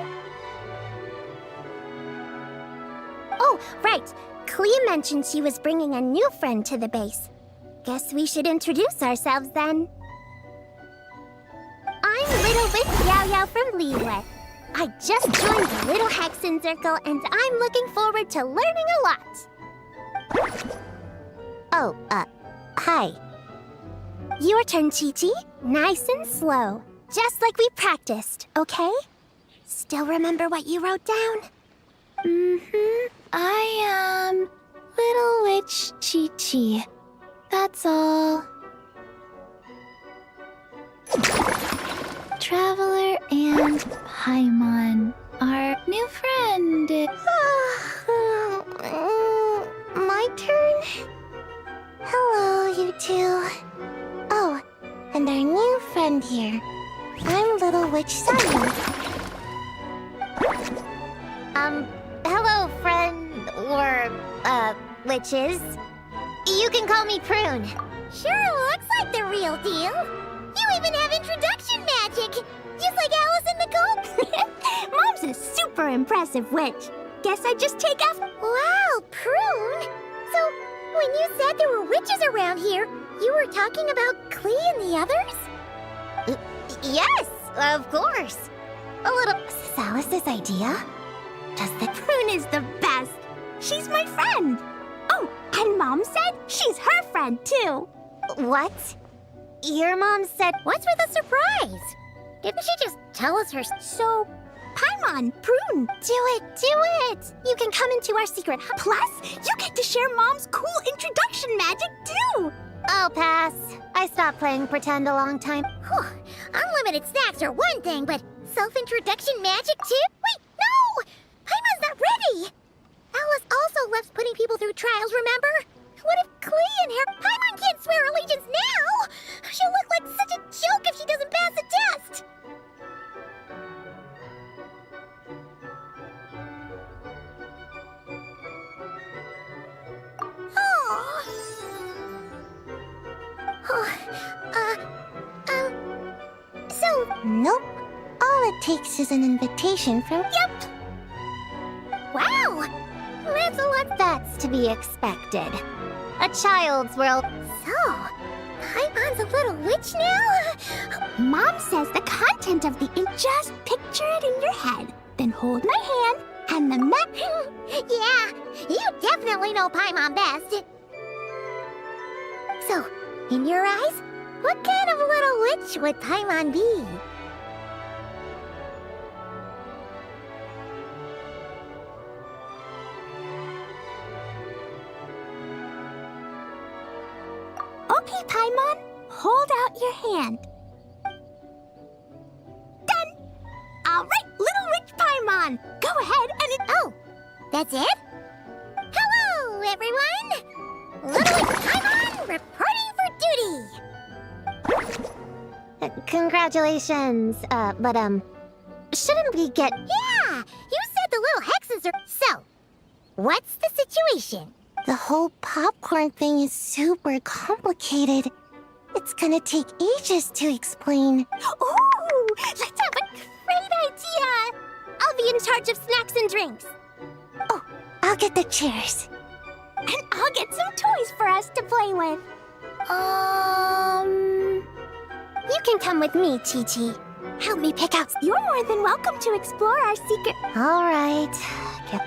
Oh, right. Klee mentioned she was bringing a new friend to the base. Guess we should introduce ourselves then. I'm Little Witch Yao Yao from Liyue. I just joined the Little Hexen Circle, and I'm looking forward to learning a lot. Oh, hi. Your turn, Chi-Chi. Nice and slow. Just like we practiced, okay? Still remember what you wrote down? I am Little Witch Chi-Chi. That's all. Traveler and Paimon, our new friend. My turn? Hello, you two. Oh, and our new friend here. I'm Little Witch Sunny. Hello, friend, or, witches. You can call me Prune. Sure looks like the real deal. You even have introduction magic, just like Alice in the Coop. Mom's a super impressive witch. Guess I just take off. Wow, Prune. So, when you said there were witches around here, you were talking about Klee and the others? Yes, of course. A little... Is this Alice's idea? Just that Prune is the best. She's my friend. Oh, and Mom said she's her friend, too. What? Your mom said... What's with the surprise? Didn't she just tell us her... So, Paimon, Prune, do it. You can come into our secret hub. Plus, you get to share Mom's cool introduction magic, too. I'll pass. I stopped playing pretend a long time. Whew. Unlimited snacks are one thing, but self-introduction magic, too? Wait, no! Paimon's not ready! Alice also loves putting people through trials, remember? What if Klee and her... Paimon can't swear allegiance now! She'll look like such a joke if she doesn't pass the test! So, nope. All it takes is an invitation from... Yep! Wow! That's a lot. That's to be expected. A child's world. So, Paimon's a little witch now? Mom says the content of the just picture it in your head, then hold my hand, and the yeah, you definitely know Paimon best. So, in your eyes, what kind of little witch would Paimon be? Okay, Paimon, hold out your hand. Done! All right, Little Witch Paimon, go ahead and Oh, that's it? Hello, everyone! Little Witch Paimon reporting for duty! Congratulations, but, shouldn't we get... Yeah! You said the Little Hexes are... So, what's the situation? The whole popcorn thing is super complicated. It's gonna take ages to explain. Ooh! Let's have a great idea! I'll be in charge of snacks and drinks. Oh, I'll get the chairs. And I'll get some toys for us to play with. You can come with me, Chi-Chi. Help me pick out... You're more than welcome to explore our secret... All right. Get